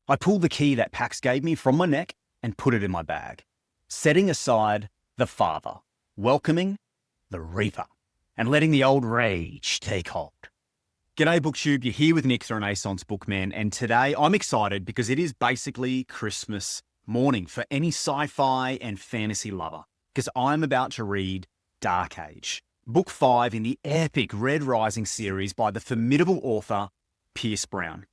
I pulled the key that Pax gave me from my neck and put it in my bag, setting aside the Father, welcoming the Reaper, and letting the old rage take hold. G'day BookTube, you're here with Nick, the Renaissance Bookman, and today I'm excited because it is basically Christmas morning for any sci-fi and fantasy lover, because I'm about to read Dark Age, Book 5 in the epic Red Rising series by the formidable author Pierce Brown.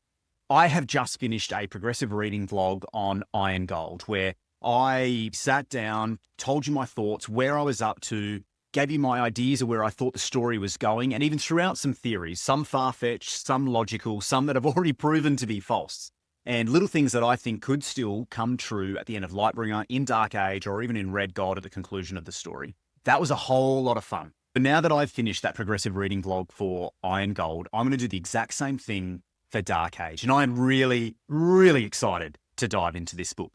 I have just finished a progressive reading vlog on Iron Gold, where I sat down, told you my thoughts, where I was up to, gave you my ideas of where I thought the story was going, and even threw out some theories, some far-fetched, some logical, some that have already proven to be false, and little things that I think could still come true at the end of Lightbringer, in Dark Age, or even in Red Gold at the conclusion of the story. That was a whole lot of fun. But now that I've finished that progressive reading vlog for Iron Gold, I'm going to do the exact same thing for Dark Age, and I'm really, really excited to dive into this book.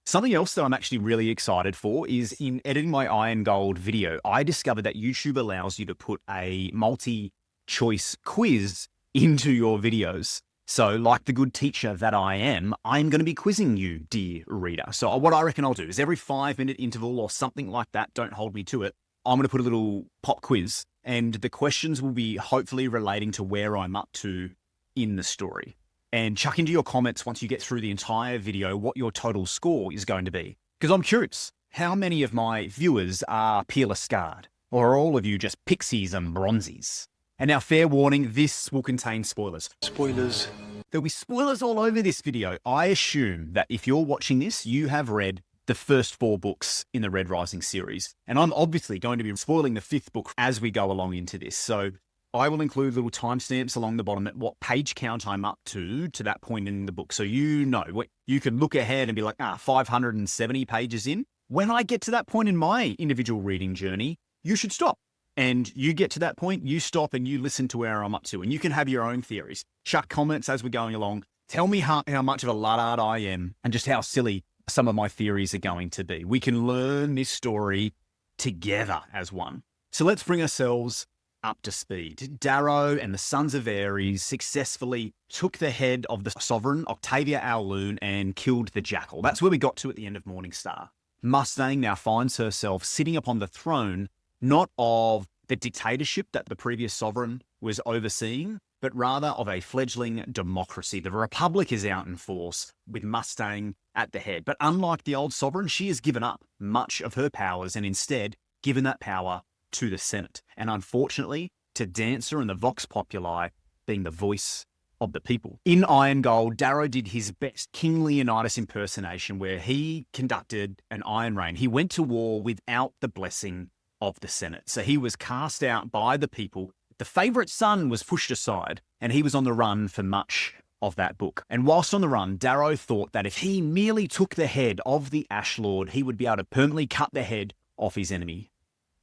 Something else that I'm actually really excited for is in editing my Iron Gold video, I discovered that YouTube allows you to put a multi-choice quiz into your videos. So like the good teacher that I am, I'm going to be quizzing you, dear reader. So what I reckon I'll do is every 5-minute interval or something like that, don't hold me to it, I'm going to put a little pop quiz, and the questions will be hopefully relating to where I'm up to in the story. And chuck into your comments once you get through the entire video what your total score is going to be. Because I'm curious, how many of my viewers are peerless scarred? Or are all of you just pixies and bronzies? And now, fair warning, this will contain spoilers. Spoilers. There'll be spoilers all over this video. I assume that if you're watching this, you have read the first 4 books in the Red Rising series. And I'm obviously going to be spoiling the 5th book as we go along into this. So I will include little timestamps along the bottom at what page count I'm up to that point in the book. So you know, you can look ahead and be like, 570 pages in. When I get to that point in my individual reading journey, you should stop. And you get to that point, you stop and you listen to where I'm up to. And you can have your own theories. Chuck comments as we're going along. Tell me how much of a luddite I am and just how silly some of my theories are going to be. We can learn this story together as one. So let's bring ourselves up to speed. Darrow and the Sons of Ares successfully took the head of the sovereign, Octavia Owloon, and killed the Jackal. That's where we got to at the end of Morningstar. Mustang now finds herself sitting upon the throne, not of the dictatorship that the previous sovereign was overseeing, but rather of a fledgling democracy. The Republic is out in force with Mustang at the head. But unlike the old sovereign, she has given up much of her powers and instead given that power to the Senate, and unfortunately to Dancer and the Vox Populi being the voice of the people. In Iron Gold, Darrow did his best King Leonidas impersonation where he conducted an Iron Reign. He went to war without the blessing of the Senate. So he was cast out by the people. The favourite son was pushed aside, and he was on the run for much of that book. And whilst on the run, Darrow thought that if he merely took the head of the Ash Lord, he would be able to permanently cut the head off his enemy.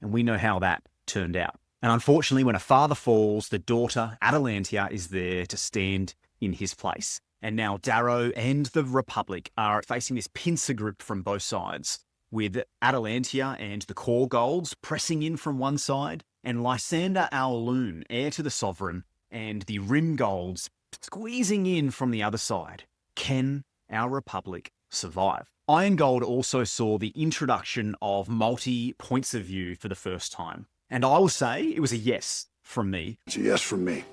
And we know how that turned out. And unfortunately, when a father falls, the daughter, Atalantia, is there to stand in his place. And now Darrow and the Republic are facing this pincer grip from both sides, with Atalantia and the Core Golds pressing in from one side, and Lysander Owloon, heir to the Sovereign, and the Rim Golds squeezing in from the other side. Can our Republic survive? Iron Gold also saw the introduction of multi-points of view for the first time. And I will say it was a yes from me. It's a yes from me.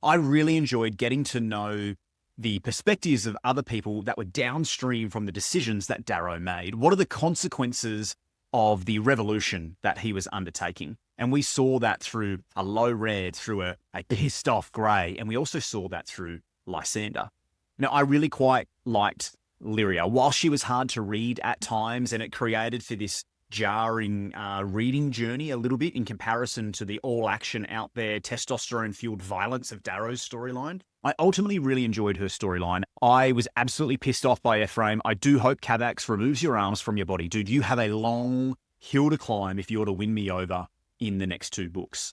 I really enjoyed getting to know the perspectives of other people that were downstream from the decisions that Darrow made. What are the consequences of the revolution that he was undertaking? And we saw that through a low red, through a pissed off grey, and we also saw that through Lysander. Now, I really quite liked Lyria. While she was hard to read at times, and it created for this jarring reading journey a little bit in comparison to the all-action out there, testosterone-fueled violence of Darrow's storyline, I ultimately really enjoyed her storyline. I was absolutely pissed off by Ephraim. I do hope Cabax removes your arms from your body. Dude, you have a long hill to climb if you're to win me over in the next 2 books.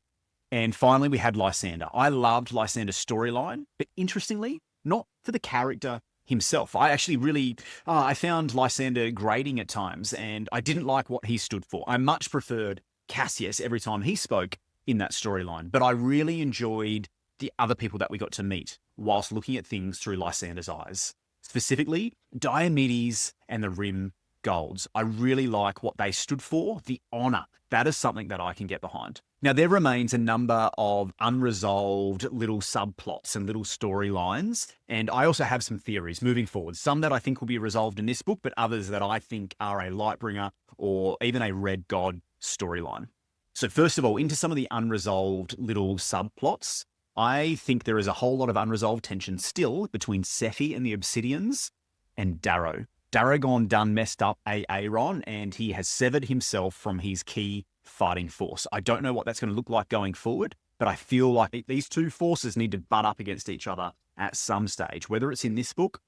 And finally, we had Lysander. I loved Lysander's storyline, but interestingly, not for the character himself. I actually really, I found Lysander grating at times, and I didn't like what he stood for. I much preferred Cassius every time he spoke in that storyline, but I really enjoyed the other people that we got to meet whilst looking at things through Lysander's eyes. specifically Diomedes and the Rim Golds. I really like what they stood for, the honor. That is something that I can get behind. Now, there remains a number of unresolved little subplots and little storylines, and I also have some theories moving forward. Some that I think will be resolved in this book, but others that I think are a Lightbringer or even a Red God storyline. So first of all, into some of the unresolved little subplots. I think there is a whole lot of unresolved tension still between Sefi and the Obsidians and Darrow. Darrow gone done messed up Aaron, and he has severed himself from his key fighting force. I don't know what that's going to look like going forward, but I feel like these two forces need to butt up against each other at some stage, whether it's in this book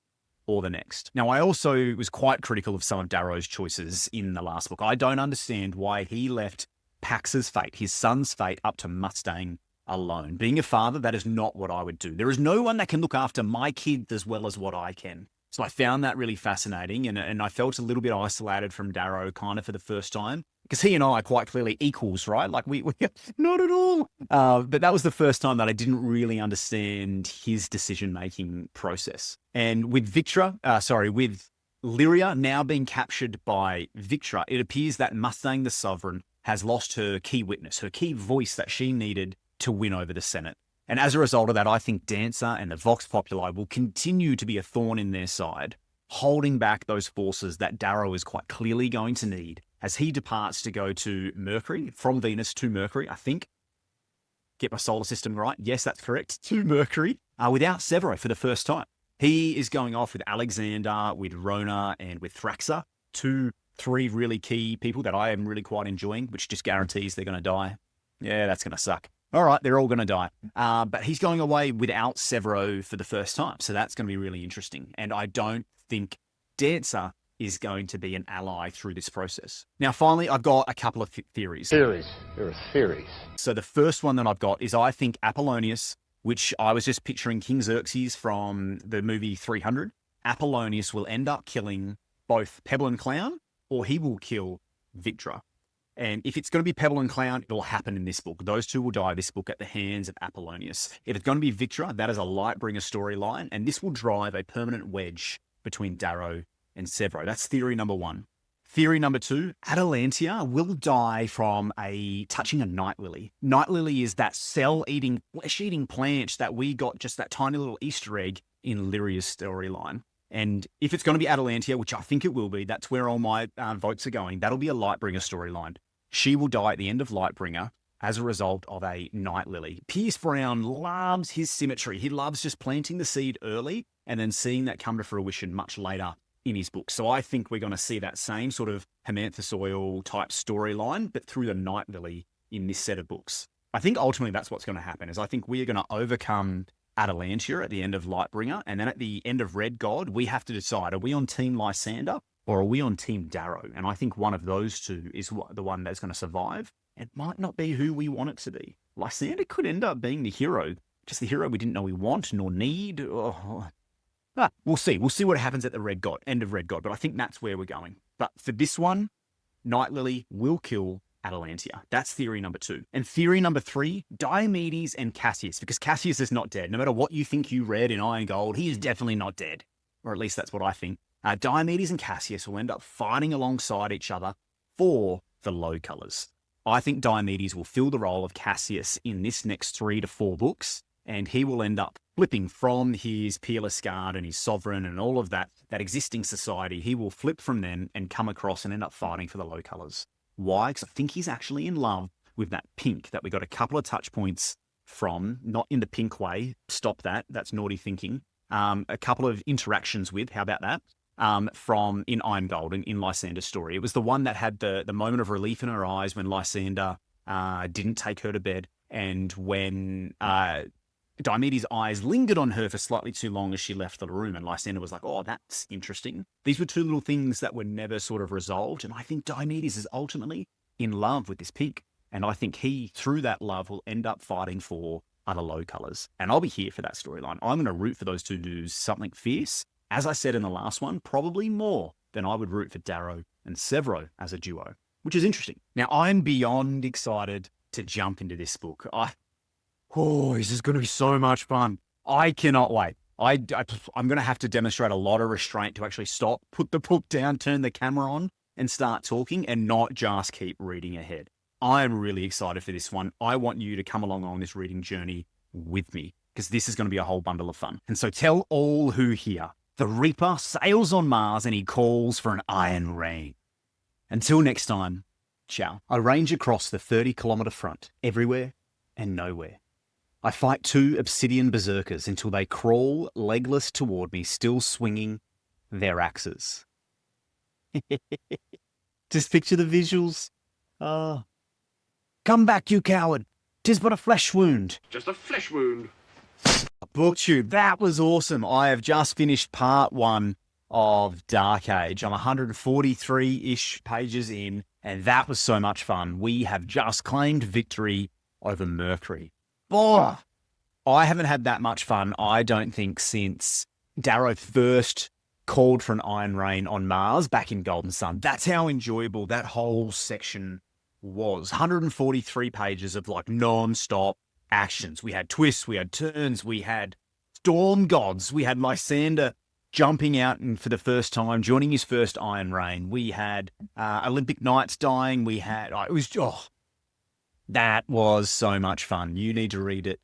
or the next. Now, I also was quite critical of some of Darrow's choices in the last book. I don't understand why he left Pax's fate, his son's fate, up to Mustang alone. Being a father, that is not what I would do. There is no one that can look after my kids as well as what I can. So I found that really fascinating, and I felt a little bit isolated from Darrow kind of for the first time, because he and I are quite clearly equals, right? Like we not at all. But that was the first time that I didn't really understand his decision-making process. And with with Lyria now being captured by Victra, it appears that Mustang the Sovereign has lost her key witness, her key voice that she needed to win over the Senate. And as a result of that, I think Dancer and the Vox Populi will continue to be a thorn in their side, holding back those forces that Darrow is quite clearly going to need as he departs to go to Mercury, from Venus to Mercury, I think. Get my solar system right. Yes, that's correct. To Mercury, without Severo for the first time. He is going off with Alexander, with Rona, and with Thraxa, 3 really key people that I am really quite enjoying, which just guarantees they're going to die. Yeah, that's going to suck. All right, they're all going to die. But he's going away without Severo for the first time. So that's going to be really interesting. And I don't think Dancer is going to be an ally through this process. Now, finally, I've got a couple of theories. There are theories. So the first one that I've got is I think Apollonius, which I was just picturing King Xerxes from the movie 300, Apollonius will end up killing both Pebble and Clown, or he will kill Victra. And if it's going to be Pebble and Clown, it'll happen in this book. Those two will die this book at the hands of Apollonius. If it's going to be Victra, that is a Lightbringer storyline, and this will drive a permanent wedge between Darrow and Severo. That's theory number 1. Theory number 2, Atalantia will die from touching a night lily. Night lily is that cell-eating, flesh-eating plant that we got just that tiny little Easter egg in Lyria's storyline. And if it's going to be Atalantia, which I think it will be, that's where all my votes are going, that'll be a Lightbringer storyline. She will die at the end of Lightbringer as a result of a night lily. Pierce Brown loves his symmetry. He loves just planting the seed early and then seeing that come to fruition much later in his book. So I think we're going to see that same sort of Hamanthus Oil type storyline, but through the night lily in this set of books. I think ultimately that's what's going to happen, is I think we are going to overcome Atalantia at the end of Lightbringer, and then at the end of Red God, we have to decide, are we on Team Lysander or are we on Team Darrow? And I think one of those two is the one that's going to survive. It might not be who we want it to be. Lysander could end up being the hero, just the hero we didn't know we want nor need. We'll see. We'll see what happens at the end of Red God, but I think that's where we're going. But for this one, Night Lily will kill Atalantia. That's theory number 2. And theory number 3, Diomedes and Cassius, because Cassius is not dead. No matter what you think you read in Iron Gold, he is definitely not dead. Or at least that's what I think. Diomedes and Cassius will end up fighting alongside each other for the low colors. I think Diomedes will fill the role of Cassius in this next 3 to 4 books, and he will end up flipping from his peerless guard and his sovereign and all of that existing society. He will flip from them and come across and end up fighting for the low colors. Why? Because I think he's actually in love with that pink that we got a couple of touch points from, not in the pink way. Stop that. That's naughty thinking. A couple of interactions with, how about that? From in Iron Gold and in Lysander's story. It was the one that had the moment of relief in her eyes when Lysander didn't take her to bed, and when Diomedes' eyes lingered on her for slightly too long as she left the room, and Lysander was like, oh, that's interesting. These were 2 little things that were never sort of resolved, and I think Diomedes is ultimately in love with this pig, and I think he, through that love, will end up fighting for other low colors, and I'll be here for that storyline. I'm going to root for those 2 to do something fierce. As I said in the last one, probably more than I would root for Darrow and Severo as a duo, which is interesting. Now, I'm beyond excited to jump into this book. This is going to be so much fun. I cannot wait. I'm going to have to demonstrate a lot of restraint to actually stop, put the book down, turn the camera on, and start talking, and not just keep reading ahead. I am really excited for this one. I want you to come along on this reading journey with me, because this is going to be a whole bundle of fun. And so tell all who hear, the Reaper sails on Mars and he calls for an iron rain. Until next time, ciao. I range across the 30-kilometer front, everywhere and nowhere. I fight 2 obsidian berserkers until they crawl legless toward me, still swinging their axes. Just picture the visuals. Come back, you coward. 'Tis but a flesh wound. Just a flesh wound. Booktube, that was awesome. I have just finished part 1 of Dark Age. I'm 143-ish pages in, and that was so much fun. We have just claimed victory over Mercury. Oh, I haven't had that much fun, I don't think, since Darrow first called for an iron rain on Mars back in Golden Sun. That's how enjoyable that whole section was. 143 pages of like non-stop actions. We had twists, we had turns, we had storm gods, we had Lysander jumping out and for the first time, joining his first iron rain. We had Olympic Knights dying. We had, that was so much fun. You need to read it.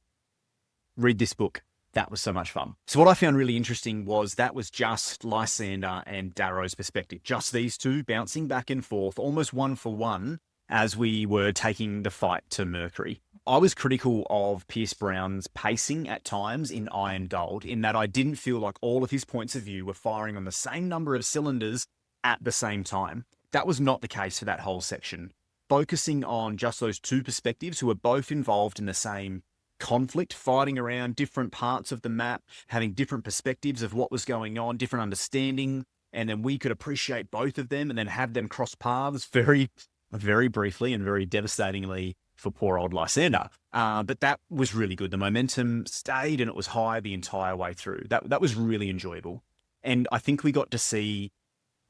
Read this book. That was so much fun. So what I found really interesting was that was just Lysander and Darrow's perspective. Just these two bouncing back and forth, almost one for one, as we were taking the fight to Mercury. I was critical of Pierce Brown's pacing at times in Iron Gold, in that I didn't feel like all of his points of view were firing on the same number of cylinders at the same time. That was not the case for that whole section. Focusing on just those two perspectives who were both involved in the same conflict, fighting around different parts of the map, having different perspectives of what was going on, different understanding, and then we could appreciate both of them and then have them cross paths very, very briefly and very devastatingly for poor old Lysander. But that was really good. The momentum stayed and it was high the entire way through. That was really enjoyable. And I think we got to see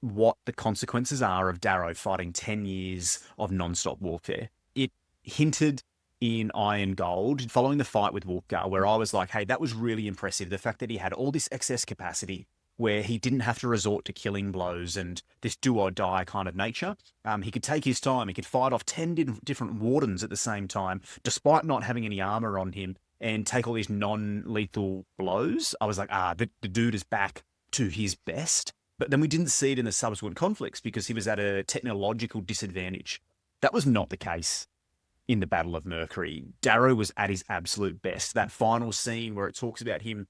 what the consequences are of Darrow fighting 10 years of non-stop warfare. It hinted in Iron Gold, following the fight with Wolfgar, where I was like, hey, that was really impressive. The fact that he had all this excess capacity where he didn't have to resort to killing blows and this do or die kind of nature. He could take his time. He could fight off 10 different wardens at the same time, despite not having any armor on him, and take all these non-lethal blows. I was like, the dude is back to his best. But then we didn't see it in the subsequent conflicts because he was at a technological disadvantage. That was not the case in the Battle of Mercury. Darrow was at his absolute best. That final scene where it talks about him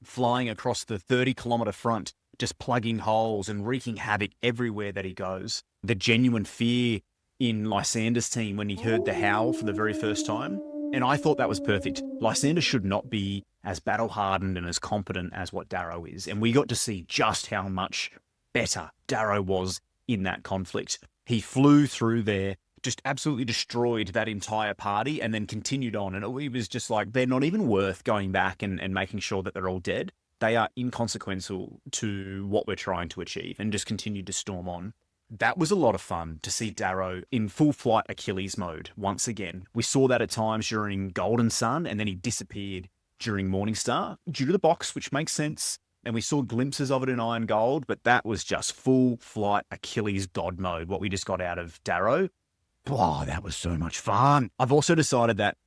flying across the 30-kilometer front, just plugging holes and wreaking havoc everywhere that he goes. The genuine fear in Lysander's team when he heard the howl for the very first time. And I thought that was perfect. Lysander should not be as battle-hardened and as competent as what Darrow is. And we got to see just how much better Darrow was in that conflict. He flew through there, just absolutely destroyed that entire party and then continued on. And it was just like, they're not even worth going back and making sure that they're all dead. They are inconsequential to what we're trying to achieve, and just continued to storm on. That was a lot of fun to see Darrow in full flight Achilles mode once again. We saw that at times during Golden Sun, and then he disappeared during Morningstar due to the box, which makes sense. And we saw glimpses of it in Iron Gold, but that was just full flight Achilles God mode, what we just got out of Darrow. Oh, that was so much fun. I've also decided that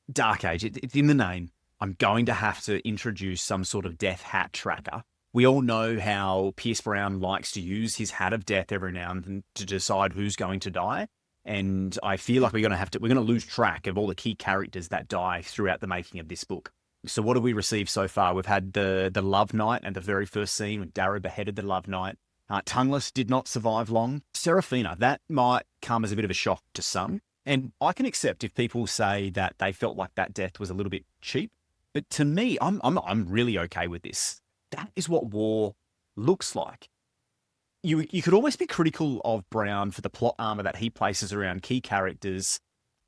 Dark Age, it's in the name. I'm going to have to introduce some sort of death hat tracker. We all know how Pierce Brown likes to use his hat of death every now and then to decide who's going to die. And I feel like we're going to lose track of all the key characters that die throughout the making of this book. So what have we received so far? We've had the Love Knight and the very first scene when Darrow beheaded the Love Knight. Tongueless did not survive long. Seraphina, that might come as a bit of a shock to some. And I can accept if people say that they felt like that death was a little bit cheap. But to me, I'm really okay with this. That is what war looks like. You could almost be critical of Brown for the plot armor that he places around key characters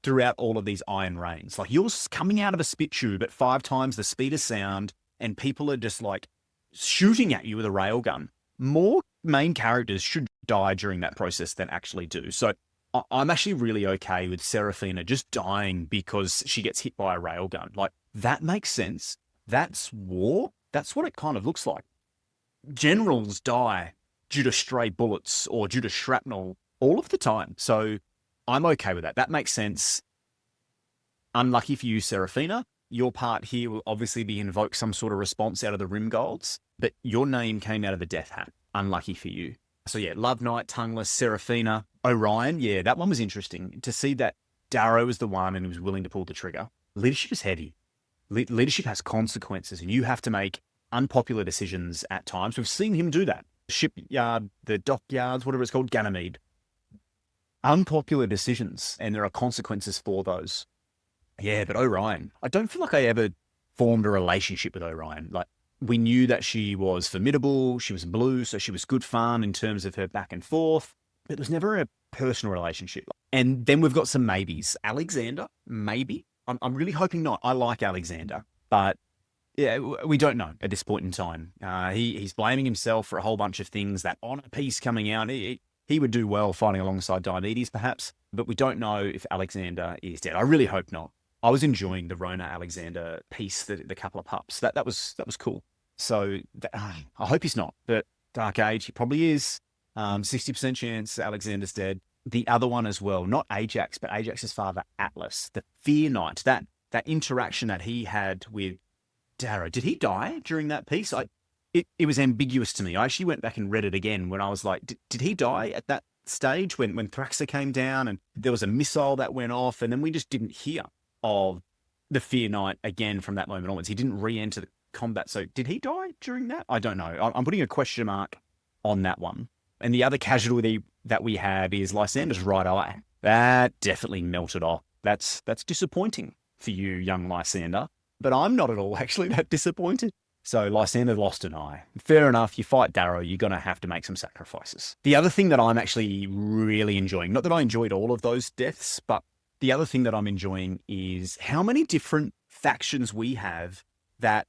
throughout all of these Iron Rains. Like, you're coming out of a spit tube at 5 times the speed of sound, and people are just like shooting at you with a railgun. More main characters should die during that process than actually do. So I'm actually really okay with Seraphina just dying because she gets hit by a railgun. Like, that makes sense. That's war. that's what it kind of looks like. Generals die due to stray bullets or due to shrapnel all of the time. So I'm okay with that. That makes sense. Unlucky for you, Seraphina. Your part here will obviously be invoke some sort of response out of the Rimgolds, but your name came out of the Death Hat. Unlucky for you. So yeah, Love Knight, Tongueless, Seraphina, Orion. Yeah, that one was interesting. To see that Darrow was the one and he was willing to pull the trigger. Leadership is heavy. Leadership has consequences, and you have to make unpopular decisions at times. We've seen him do that. Shipyard, the dockyards, whatever it's called, Ganymede. Unpopular decisions, and there are consequences for those. Yeah, but Orion, I don't feel like I ever formed a relationship with Orion. Like, we knew that she was formidable, she was blue, so she was good fun in terms of her back and forth, but there was never a personal relationship. And then we've got some maybes. Alexander, maybe. I'm really hoping not. I like Alexander, but yeah, we don't know at this point in time. He's blaming himself for a whole bunch of things. That honor piece coming out, he would do well fighting alongside Diomedes, perhaps, but we don't know if Alexander is dead. I really hope not. I was enjoying the Rona Alexander piece, the couple of pups. That was cool. So I hope he's not. But Dark Age, he probably is. 60% chance Alexander's dead. The other one as well, not Ajax, but Ajax's father, Atlas, the Fear Knight. That interaction that he had with Darrow. Did he die during that piece? It was ambiguous to me. I actually went back and read it again when I was like, did he die at that stage when Thraxa came down and there was a missile that went off, and then we just didn't hear of the Fear Knight again from that moment onwards. He didn't re-enter the combat. So did he die during that? I don't know. I'm putting a question mark on that one. And the other casualty that we have is Lysander's right eye. That definitely melted off. That's disappointing for you, young Lysander. But I'm not at all actually that disappointed. So Lysander lost an eye. Fair enough, you fight Darrow, you're going to have to make some sacrifices. The other thing that I'm actually really enjoying, not that I enjoyed all of those deaths, but the other thing that I'm enjoying is how many different factions we have that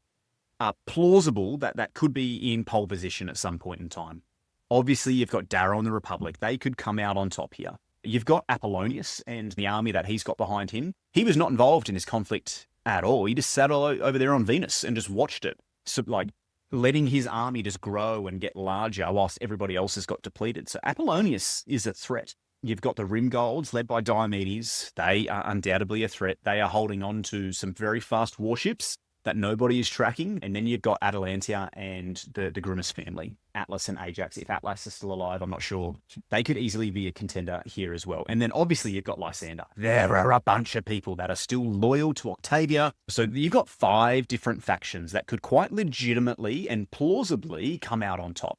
are plausible that could be in pole position at some point in time. Obviously, you've got Darrow and the Republic. They could come out on top here. You've got Apollonius and the army that he's got behind him. He was not involved in this conflict at all. He just sat over there on Venus and just watched it. So, like, letting his army just grow and get larger whilst everybody else has got depleted. So Apollonius is a threat. You've got the Rimgolds led by Diomedes. They are undoubtedly a threat. They are holding on to some very fast warships that nobody is tracking. And then you've got Atalantia and the Grimace family, Atlas and Ajax. If Atlas is still alive, I'm not sure. They could easily be a contender here as well. And then obviously you've got Lysander. There are a bunch of people that are still loyal to Octavia. So you've got 5 different factions that could quite legitimately and plausibly come out on top.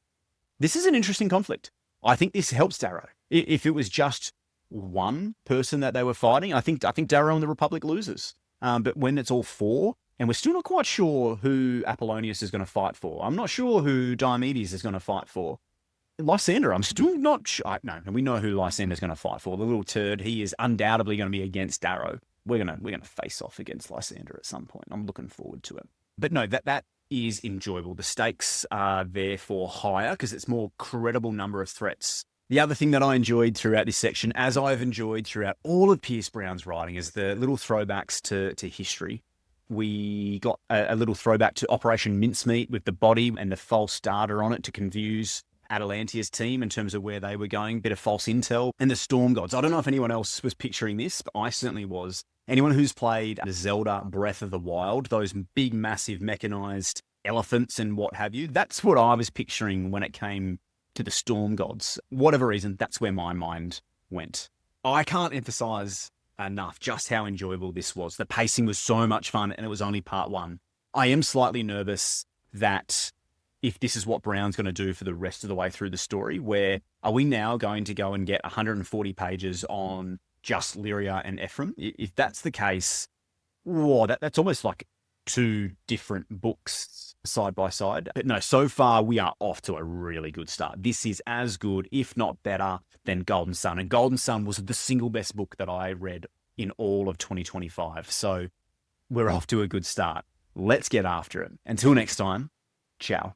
This is an interesting conflict. I think this helps Darrow. If it was just one person that they were fighting, I think Darrow and the Republic loses. But when it's all 4, and we're still not quite sure who Apollonius is going to fight for. I'm not sure who Diomedes is going to fight for. Lysander, I'm still not sure. No, we know who Lysander is going to fight for. The little turd, he is undoubtedly going to be against Darrow. We're going to face off against Lysander at some point. I'm looking forward to it. But no, that is enjoyable. The stakes are therefore higher because it's more credible number of threats. The other thing that I enjoyed throughout this section, as I've enjoyed throughout all of Pierce Brown's writing, is the little throwbacks to history. We got a little throwback to Operation Mincemeat with the body and the false data on it to confuse Atalantia's team in terms of where they were going, bit of false intel, and the Storm Gods. I don't know if anyone else was picturing this, but I certainly was. Anyone who's played the Zelda Breath of the Wild, those big, massive, mechanized elephants and what have you, that's what I was picturing when it came to the Storm Gods. Whatever reason, that's where my mind went. I can't emphasize enough just how enjoyable this was. The pacing was so much fun, and it was only part 1. I am slightly nervous that if this is what Brown's going to do for the rest of the way through the story, where are we now going to go and get 140 pages on just Lyria and Ephraim? If that's the case, whoa, that's almost like 2 different books side by side. But no, so far we are off to a really good start. This is as good, if not better, than Golden Son. And Golden Son was the single best book that I read in all of 2025. So we're off to a good start. Let's get after it. Until next time, ciao.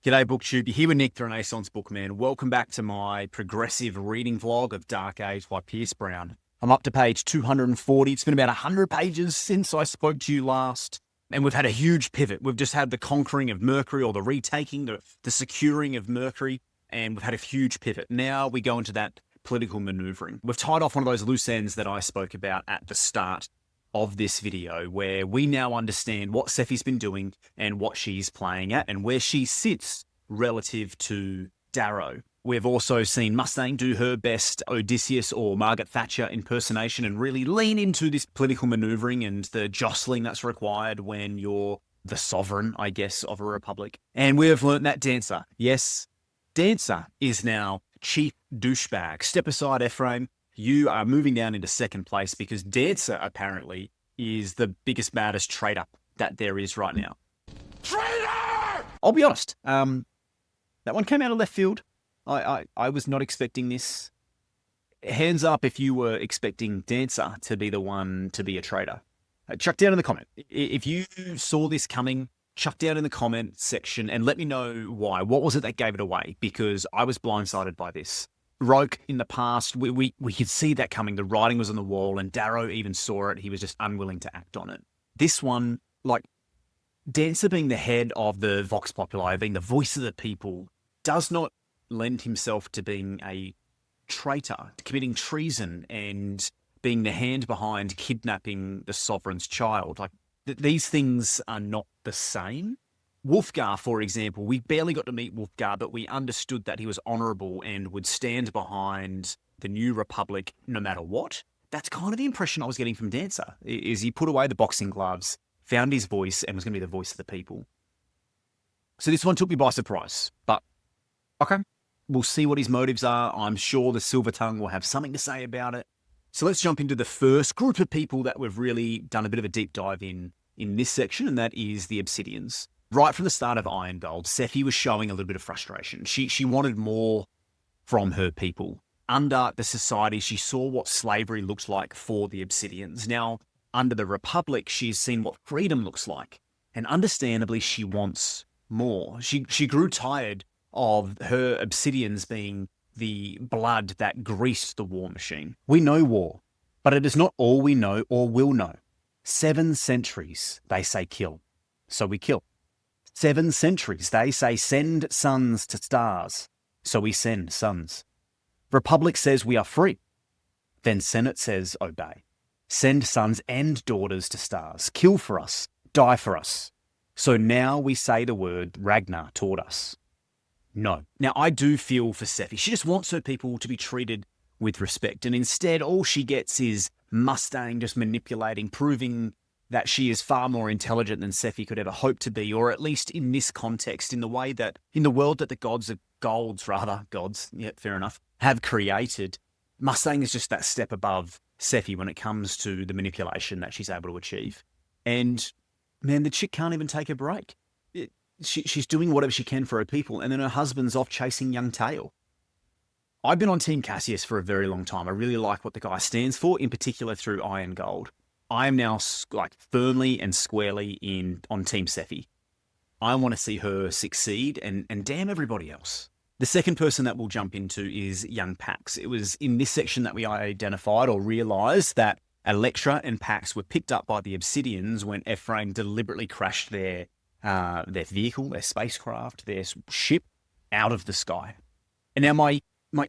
G'day BookTube, you're here with Nick the Renaissance Bookman. Welcome back to my progressive reading vlog of Dark Age by Pierce Brown. I'm up to page 240. It's been about 100 pages since I spoke to you last. And we've had a huge pivot. We've just had the conquering of Mercury, or the retaking, the securing of Mercury, and we've had a huge pivot. Now we go into that political maneuvering. We've tied off one of those loose ends that I spoke about at the start of this video, where we now understand what Sefi's been doing and what she's playing at and where she sits relative to Darrow. We've also seen Mustang do her best Odysseus or Margaret Thatcher impersonation and really lean into this political maneuvering and the jostling that's required when you're the sovereign, I guess, of a republic. And we have learned that Dancer, yes, Dancer is now chief douchebag. Step aside, Ephraim. You are moving down into second place because Dancer apparently is the biggest, baddest traitor that there is right now. Traitor! I'll be honest. That one came out of left field. I was not expecting this. Hands up if you were expecting Dancer to be the one to be a traitor. Chuck down in the comment. If you saw this coming, chuck down in the comment section and let me know why. What was it that gave it away? Because I was blindsided by this. Roke in the past, we could see that coming. The writing was on the wall and Darrow even saw it. He was just unwilling to act on it. This one, like, Dancer being the head of the Vox Populi, being the voice of the people, does not lend himself to being a traitor, to committing treason and being the hand behind kidnapping the sovereign's child. Like, these things are not the same. Wulfgar, for example, we barely got to meet Wulfgar, but we understood that he was honourable and would stand behind the new republic no matter what. That's kind of the impression I was getting from Dancer, is he put away the boxing gloves, found his voice, and was going to be the voice of the people. So this one took me by surprise, but okay, we'll see what his motives are. I'm sure the Silver Tongue will have something to say about it. So let's jump into the first group of people that we've really done a bit of a deep dive in this section, and that is the Obsidians. Right from the start of Iron Gold, Sefi was showing a little bit of frustration. She wanted more from her people. Under the society, she saw what slavery looked like for the Obsidians. Now, under the Republic, she's seen what freedom looks like. And understandably, she wants more. She grew tired of her Obsidians being the blood that greased the war machine. We know war, but it is not all we know or will know. 7 centuries, they say kill. So we kill. 7 centuries, they say send sons to stars. So we send sons. Republic says we are free. Then Senate says obey. Send sons and daughters to stars. Kill for us. Die for us. So now we say the word Ragnar taught us. No. Now, I do feel for Sefi. She just wants her people to be treated with respect. And instead, all she gets is Mustang just manipulating, proving that she is far more intelligent than Sefi could ever hope to be, or at least in this context, in the way that, in the world that the gods, yeah, fair enough, have created. Mustang is just that step above Sefi when it comes to the manipulation that she's able to achieve. And man, the chick can't even take a break. She's doing whatever she can for her people, and then her husband's off chasing young tail. I've been on Team Cassius for a very long time. I really like what the guy stands for, in particular through Iron Gold. I am now firmly and squarely on Team Sefi. I want to see her succeed and damn everybody else. The second person that we'll jump into is young Pax. It was in this section that we identified or realised that Electra and Pax were picked up by the Obsidians when Ephraim deliberately crashed their vehicle, their spacecraft, their ship out of the sky. And now my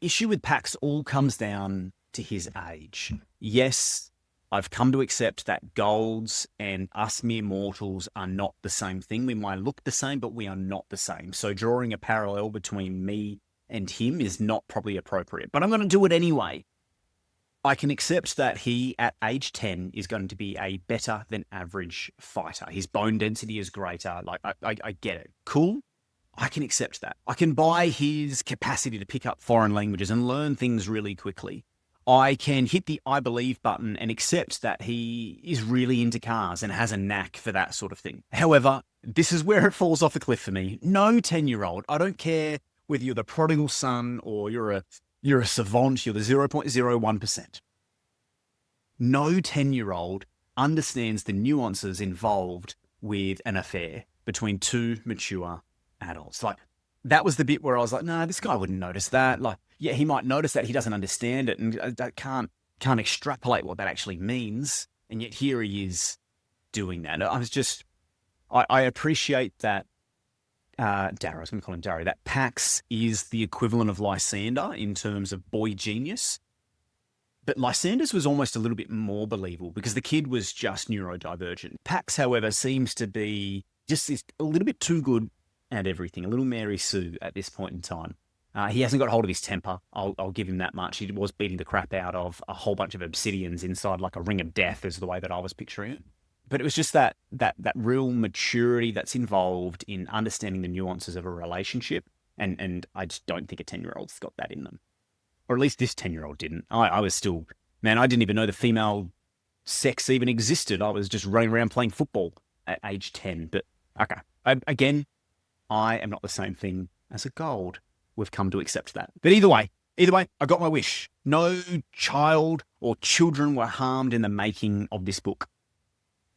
issue with Pax all comes down to his age. Yes, I've come to accept that golds and us mere mortals are not the same thing. We might look the same, but we are not the same. So drawing a parallel between me and him is not probably appropriate, but I'm going to do it anyway. I can accept that he, at age 10, is going to be a better than average fighter. His bone density is greater. I get it. Cool. I can accept that. I can buy his capacity to pick up foreign languages and learn things really quickly. I can hit the I believe button and accept that he is really into cars and has a knack for that sort of thing. However, this is where it falls off a cliff for me. No 10-year-old, I don't care whether you're the Prodigal Son or you're a savant, you're the 0.01%. No 10-year-old understands the nuances involved with an affair between two mature adults. That was the bit where I was like, no, this guy wouldn't notice that. Yeah, he might notice that, he doesn't understand it and can't extrapolate what that actually means. And yet here he is doing that. I was just, I appreciate that Darrow, I was going to call him Darrow, that Pax is the equivalent of Lysander in terms of boy genius. But Lysander's was almost a little bit more believable because the kid was just neurodivergent. Pax, however, seems to be just a little bit too good at everything, a little Mary Sue at this point in time. He hasn't got hold of his temper. I'll give him that much. He was beating the crap out of a whole bunch of obsidians inside like a ring of death is the way that I was picturing it. But it was just that real maturity that's involved in understanding the nuances of a relationship. And I just don't think a 10-year-old's got that in them. Or at least this 10-year-old didn't. I was still, man, I didn't even know the female sex even existed. I was just running around playing football at age 10. But okay, again, I am not the same thing as a gold. We've come to accept that. But either way, I got my wish. No child or children were harmed in the making of this book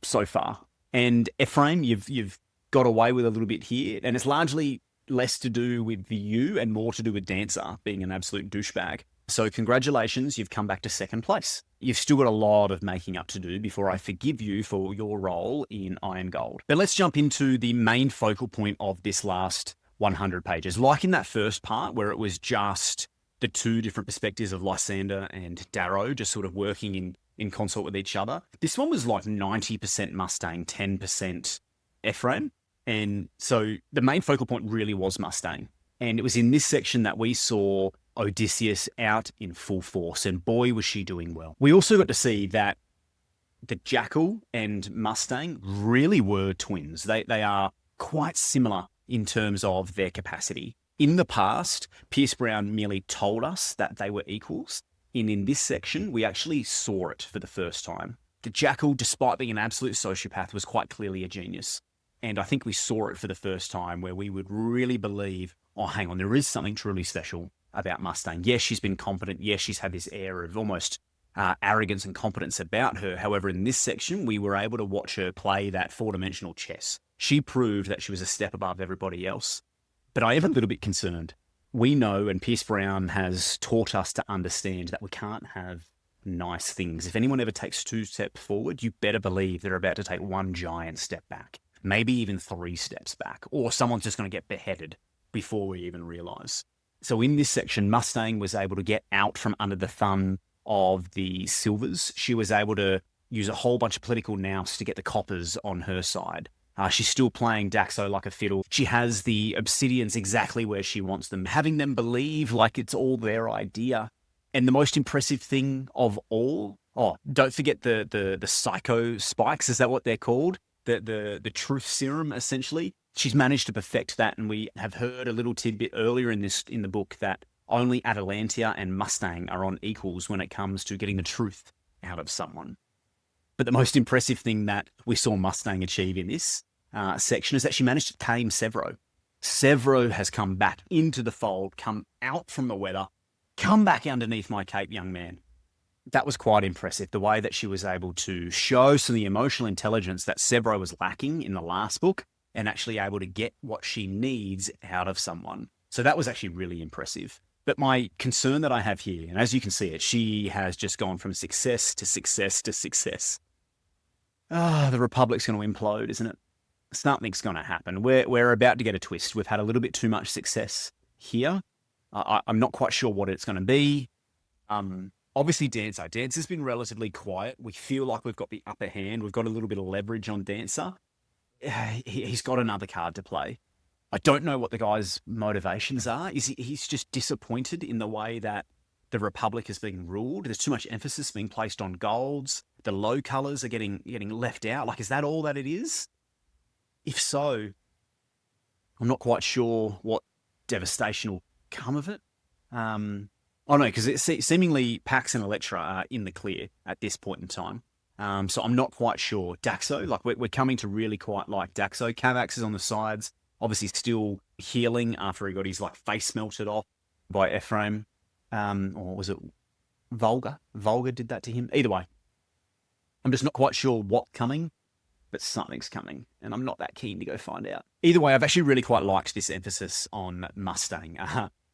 so far. And Ephraim, you've got away with a little bit here, and it's largely less to do with you and more to do with Dancer being an absolute douchebag. So congratulations, you've come back to second place. You've still got a lot of making up to do before I forgive you for your role in Iron Gold. But let's jump into the main focal point of this last 100 pages. Like in that first part where it was just the two different perspectives of Lysander and Darrow just sort of working in consort with each other. This one was like 90% Mustang, 10% Ephraim. And so the main focal point really was Mustang. And it was in this section that we saw Odysseus out in full force. And boy, was she doing well. We also got to see that the Jackal and Mustang really were twins. They are quite similar in terms of their capacity. In the past, Pierce Brown merely told us that they were equals. And in this section, we actually saw it for the first time. The Jackal, despite being an absolute sociopath, was quite clearly a genius. And I think we saw it for the first time where we would really believe, oh, hang on, there is something truly special about Mustang. Yes, she's been competent. Yes, she's had this air of almost arrogance and competence about her. However, in this section, we were able to watch her play that four-dimensional chess. She proved that she was a step above everybody else. But I am a little bit concerned. We know, and Pierce Brown has taught us to understand, that we can't have nice things. If anyone ever takes 2 steps forward, you better believe they're about to take 1 giant step back. Maybe even 3 steps back, or someone's just going to get beheaded before we even realize. So in this section, Mustang was able to get out from under the thumb of the Silvers. She was able to use a whole bunch of political nous to get the Coppers on her side. She's still playing Daxo like a fiddle. She has the Obsidians exactly where she wants them, having them believe like it's all their idea. And the most impressive thing of all, don't forget the psycho spikes. Is that what they're called? The truth serum, essentially. She's managed to perfect that, and we have heard a little tidbit earlier in the book that only Atalantia and Mustang are on equals when it comes to getting the truth out of someone. But the most impressive thing that we saw Mustang achieve in this section is that she managed to tame Severo. Severo has come back into the fold, come out from the weather, come back underneath my cape, young man. That was quite impressive, the way that she was able to show some of the emotional intelligence that Severo was lacking in the last book and actually able to get what she needs out of someone. So that was actually really impressive. But my concern that I have here, and as you can see it, she has just gone from success to success to success. The Republic's going to implode, isn't it? Something's going to happen. We're about to get a twist. We've had a little bit too much success here. I'm not quite sure what it's going to be. Obviously, Dancer. Dancer's been relatively quiet. We feel like we've got the upper hand. We've got a little bit of leverage on Dancer. He's got another card to play. I don't know what the guy's motivations are. He's just disappointed in the way that the Republic is being ruled. There's too much emphasis being placed on golds. The low colors are getting left out. Like, is that all that it is? If so, I'm not quite sure what devastation will come of it. No, because seemingly Pax and Electra are in the clear at this point in time. So I'm not quite sure. Daxo, like we're coming to really quite like Daxo. Cavax is on the sides, obviously still healing after he got his like face melted off by Ephraim. Or was it Volga? Volga did that to him. Either way, I'm just not quite sure what's coming, but something's coming, and I'm not that keen to go find out. Either way, I've actually really quite liked this emphasis on Mustang.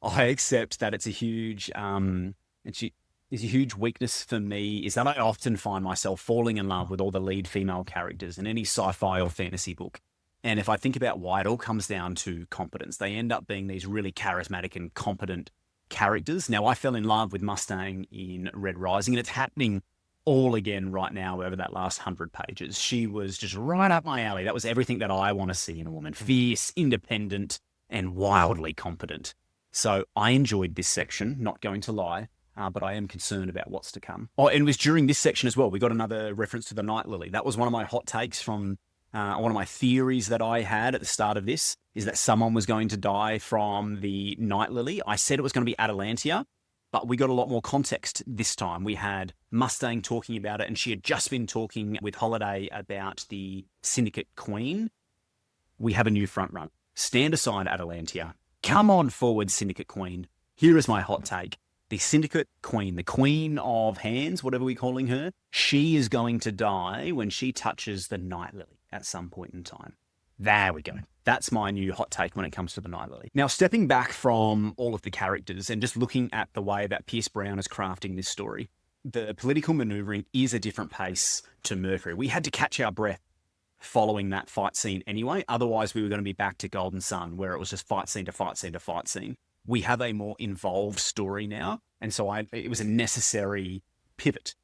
I accept that it's a huge, it's a huge weakness for me, is that I often find myself falling in love with all the lead female characters in any sci-fi or fantasy book. And if I think about why, it all comes down to competence. They end up being these really charismatic and competent characters. Now, I fell in love with Mustang in Red Rising, and it's happening all again right now over that last 100 pages. She was just right up my alley. That was everything that I want to see in a woman. Fierce, independent, and wildly competent. So I enjoyed this section, not going to lie, but I am concerned about what's to come. Oh, and it was during this section as well, we got another reference to the Night Lily. That was one of my hot takes from one of my theories that I had at the start of this, is that someone was going to die from the Night Lily. I said it was going to be Atalantia, but we got a lot more context this time. We had Mustang talking about it, and she had just been talking with Holiday about the Syndicate Queen. We have a new front run. Stand aside, Atalantia. Come on forward, Syndicate Queen. Here is my hot take. The Syndicate Queen, the Queen of Hands, whatever we're calling her, she is going to die when she touches the Night Lily at some point in time. There we go. That's my new hot take when it comes to the Night Lily. Now, stepping back from all of the characters and just looking at the way that Pierce Brown is crafting this story, the political maneuvering is a different pace to Mercury. We had to catch our breath following that fight scene anyway. Otherwise, we were going to be back to Golden Sun, where it was just fight scene to fight scene to fight scene. We have a more involved story now, and so it was a necessary pivot.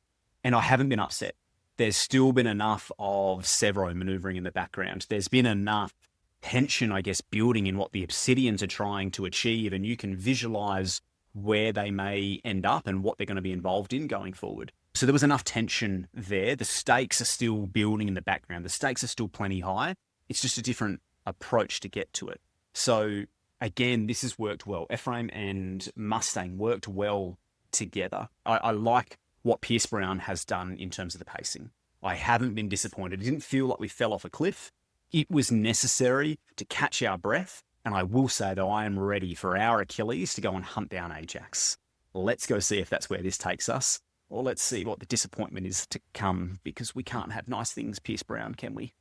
And I haven't been upset. There's still been enough of Severo maneuvering in the background. There's been enough tension, I guess, building in what the Obsidians are trying to achieve, and you can visualize where they may end up and what they're going to be involved in going forward. So there was enough tension there. The stakes are still building in the background. The stakes are still plenty high. It's just a different approach to get to it. So again, this has worked well. Ephraim and Mustang worked well together. I like what Pierce Brown has done in terms of the pacing. I haven't been disappointed. It didn't feel like we fell off a cliff. It was necessary to catch our breath. And I will say, though, I am ready for our Achilles to go and hunt down Ajax. Let's go see if that's where this takes us. Or let's see what the disappointment is to come, because we can't have nice things, Pierce Brown, can we?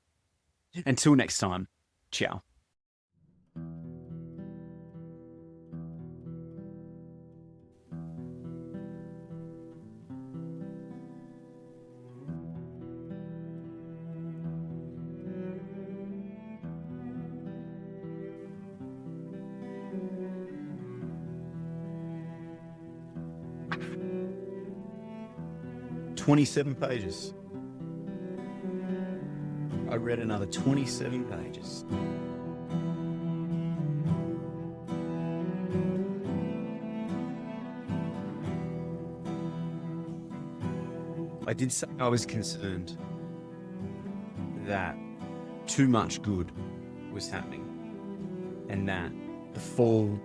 Until next time, ciao. 27 pages. I read another 27 pages. I did say I was concerned that too much good was happening, and that the fall,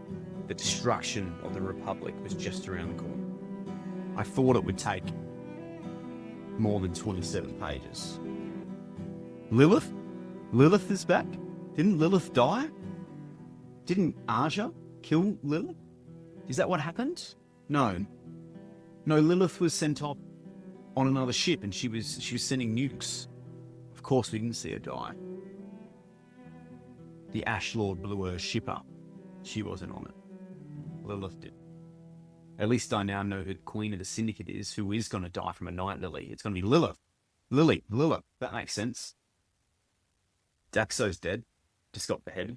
the destruction of the Republic was just around the corner. I thought it would take more than 27 pages. Lilith? Lilith is back? Didn't Lilith die? Didn't Aja kill Lilith? Is that what happened? No. No, Lilith was sent off on another ship, and she was sending nukes. Of course we didn't see her die. The Ash Lord blew her ship up. She wasn't on it. Lilith did. At least I now know who the Queen of the Syndicate is, who is going to die from a Night Lily. It's going to be Lilith. Lilith. That makes sense. Daxo's dead. Just got beheaded.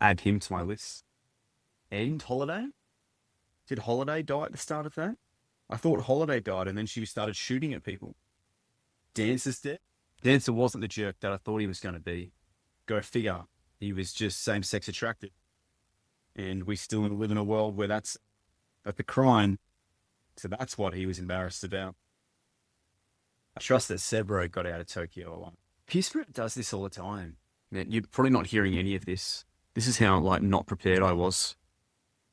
Add him to my list. And Holiday? Did Holiday die at the start of that? I thought Holiday died and then she started shooting at people. Dancer's dead? Dancer wasn't the jerk that I thought he was going to be. Go figure. He was just same-sex attracted. And we still live in a world where that's the crime. So that's what he was embarrassed about. I trust that Severo got out of Tokyo alone. Pierce Brown does this all the time. You're probably not hearing any of this. This is how, not prepared I was.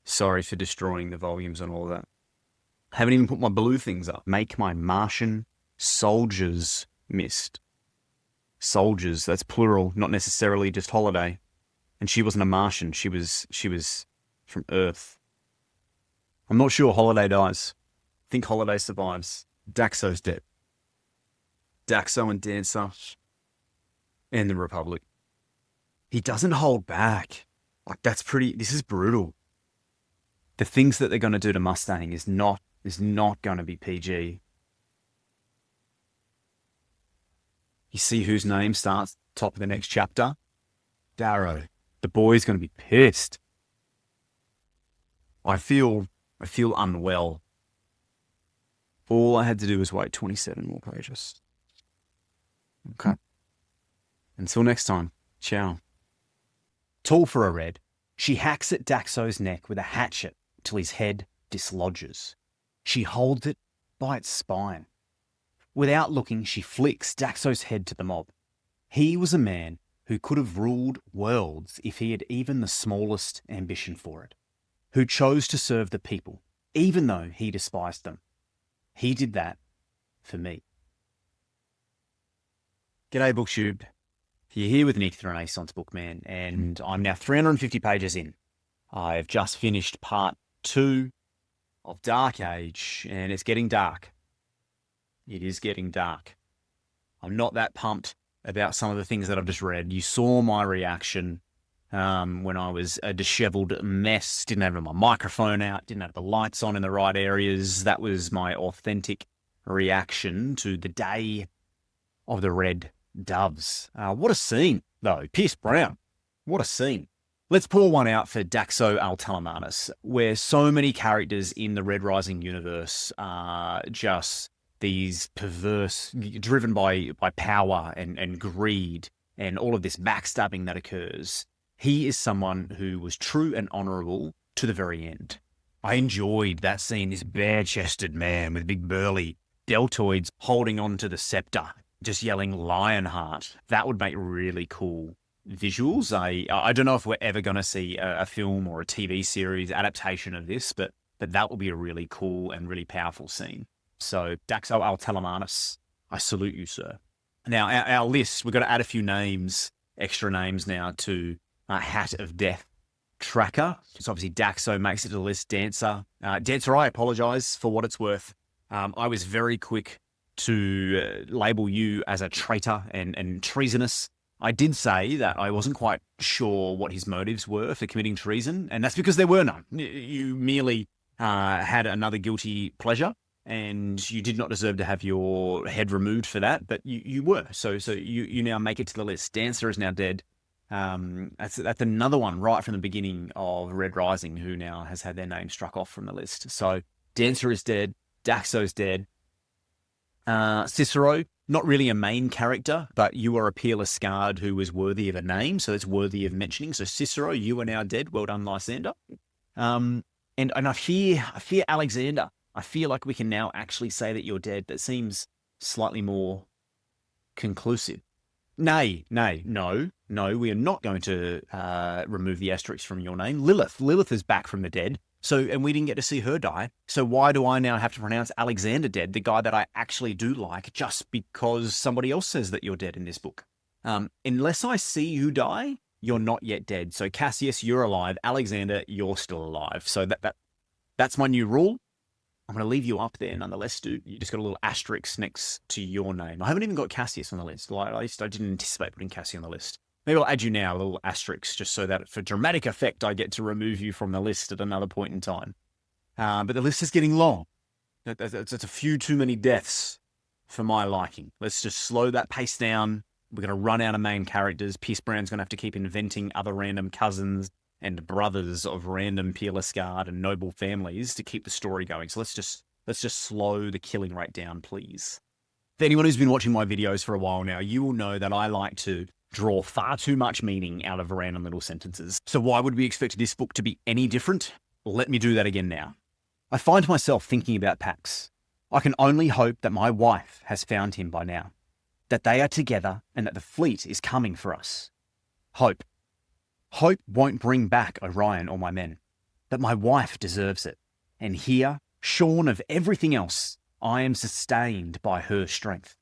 Sorry for destroying the volumes and all that. I haven't even put my blue things up. Make my Martian soldiers mist. Soldiers, that's plural, not necessarily just Holiday. And she wasn't a Martian. She was from Earth. I'm not sure Holiday dies. I think Holiday survives. Daxo's dead. Daxo and Dancer and the Republic. He doesn't hold back. This is brutal. The things that they're going to do to Mustang is not going to be PG. You see whose name starts top of the next chapter? Darrow, the boy's going to be pissed. I feel unwell. All I had to do was wait 27 more pages. Okay. Until next time, ciao. Tall for a red, she hacks at Daxo's neck with a hatchet till his head dislodges. She holds it by its spine. Without looking, she flicks Daxo's head to the mob. He was a man who could have ruled worlds if he had even the smallest ambition for it, who chose to serve the people, even though he despised them. He did that for me. G'day, BookTube. You're here with Nick, the Renaissance Bookman, and I'm now 350 pages in. I've just finished part 2 of Dark Age, and it's getting dark. It is getting dark. I'm not that pumped about some of the things that I've just read. You saw my reaction when I was a disheveled mess, didn't have my microphone out, didn't have the lights on in the right areas. That was my authentic reaction to the day of the Red Doves. What a scene, though. Pierce Brown. What a scene. Let's pour one out for Daxo Al-Talamanus, where so many characters in the Red Rising universe are just these perverse, driven by power and greed and all of this backstabbing that occurs. He is someone who was true and honourable to the very end. I enjoyed that scene, this bare-chested man with big burly deltoids holding on to the scepter, just yelling Lionheart. That would make really cool visuals. I don't know if we're ever going to see a film or a TV series adaptation of this, but that would be a really cool and really powerful scene. So, Daxo Al-Talamanus, I salute you, sir. Now, our list, we're going to add a few names, extra names now to Hat of Death Tracker. So obviously Daxo makes it to the list. Dancer, I apologise for what it's worth. I was very quick to label you as a traitor and treasonous. I did say that I wasn't quite sure what his motives were for committing treason, and that's because there were none. You merely had another guilty pleasure, and you did not deserve to have your head removed for that, but you were. So you now make it to the list. Dancer is now dead. That's another one right from the beginning of Red Rising who now has had their name struck off from the list. So Dancer is dead. Daxo's dead. Cicero, not really a main character, but you are a peerless Scard who is worthy of a name, so it's worthy of mentioning. So Cicero, you are now dead. Well done, Lysander. And I fear Alexander. I feel like we can now actually say that you're dead. That seems slightly more conclusive. No, we are not going to remove the asterisk from your name. Lilith is back from the dead. So, and we didn't get to see her die. So why do I now have to pronounce Alexander dead, the guy that I actually do like, just because somebody else says that you're dead in this book? Unless I see you die, you're not yet dead. So Cassius, you're alive. Alexander, you're still alive. So that's my new rule. I'm going to leave you up there nonetheless, dude. You just got a little asterisk next to your name. I haven't even got Cassius on the list. At least I didn't anticipate putting Cassius on the list. Maybe I'll add you now, a little asterisk, just so that for dramatic effect, I get to remove you from the list at another point in time. But the list is getting long. It's a few too many deaths for my liking. Let's just slow that pace down. We're going to run out of main characters. Pierce Brown's going to have to keep inventing other random cousins and brothers of random peerless Guard and noble families to keep the story going. So let's just slow the killing rate down, please. For anyone who's been watching my videos for a while now, you will know that I like to draw far too much meaning out of random little sentences. So why would we expect this book to be any different? Let me do that again now. I find myself thinking about Pax. I can only hope that my wife has found him by now, that they are together and that the fleet is coming for us. Hope. Hope won't bring back Orion or my men, but my wife deserves it. And here, shorn of everything else, I am sustained by her strength.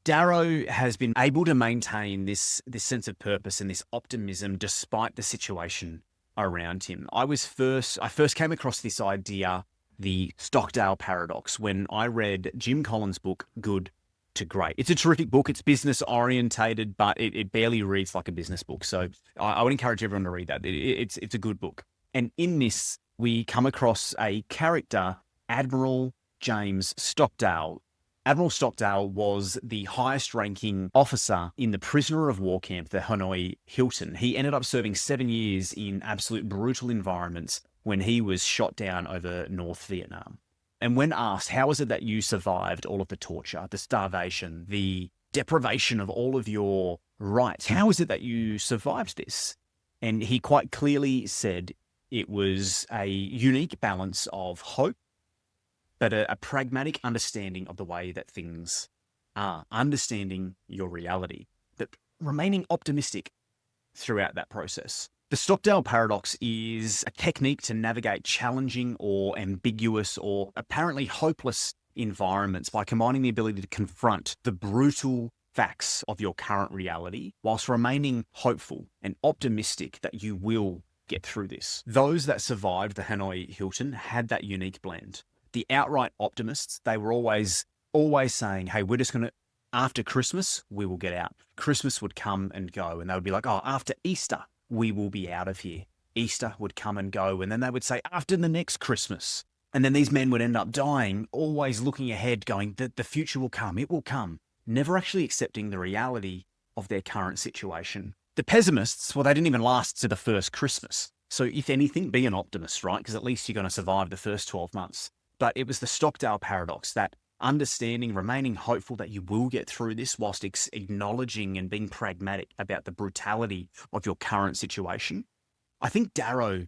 Darrow has been able to maintain this sense of purpose and this optimism despite the situation around him. I first came across this idea, the Stockdale Paradox, when I read Jim Collins' book, Good to Great. It's a terrific book. It's business orientated, but it barely reads like a business book. So I would encourage everyone to read that. It's a good book. And in this, we come across a character, Admiral James Stockdale, Admiral Stockdale was the highest ranking officer in the prisoner of war camp, the Hanoi Hilton. He ended up serving 7 years in absolute brutal environments when he was shot down over North Vietnam. And when asked, how is it that you survived all of the torture, the starvation, the deprivation of all of your rights? How is it that you survived this? And he quite clearly said it was a unique balance of hope, but a pragmatic understanding of the way that things are, understanding your reality, but remaining optimistic throughout that process. The Stockdale Paradox is a technique to navigate challenging or ambiguous or apparently hopeless environments by combining the ability to confront the brutal facts of your current reality whilst remaining hopeful and optimistic that you will get through this. Those that survived the Hanoi Hilton had that unique blend. The outright optimists, they were always saying, hey, we're just going to, after Christmas, we will get out. Christmas would come and go, and they would be like, oh, after Easter, we will be out of here. Easter would come and go, and then they would say, after the next Christmas. And then these men would end up dying, always looking ahead, going, the future will come, it will come, never actually accepting the reality of their current situation. The pessimists, well, they didn't even last to the first Christmas. So if anything, be an optimist, right? Because at least you're going to survive the first 12 months. But it was the Stockdale Paradox, that understanding, remaining hopeful that you will get through this whilst acknowledging and being pragmatic about the brutality of your current situation. I think Darrow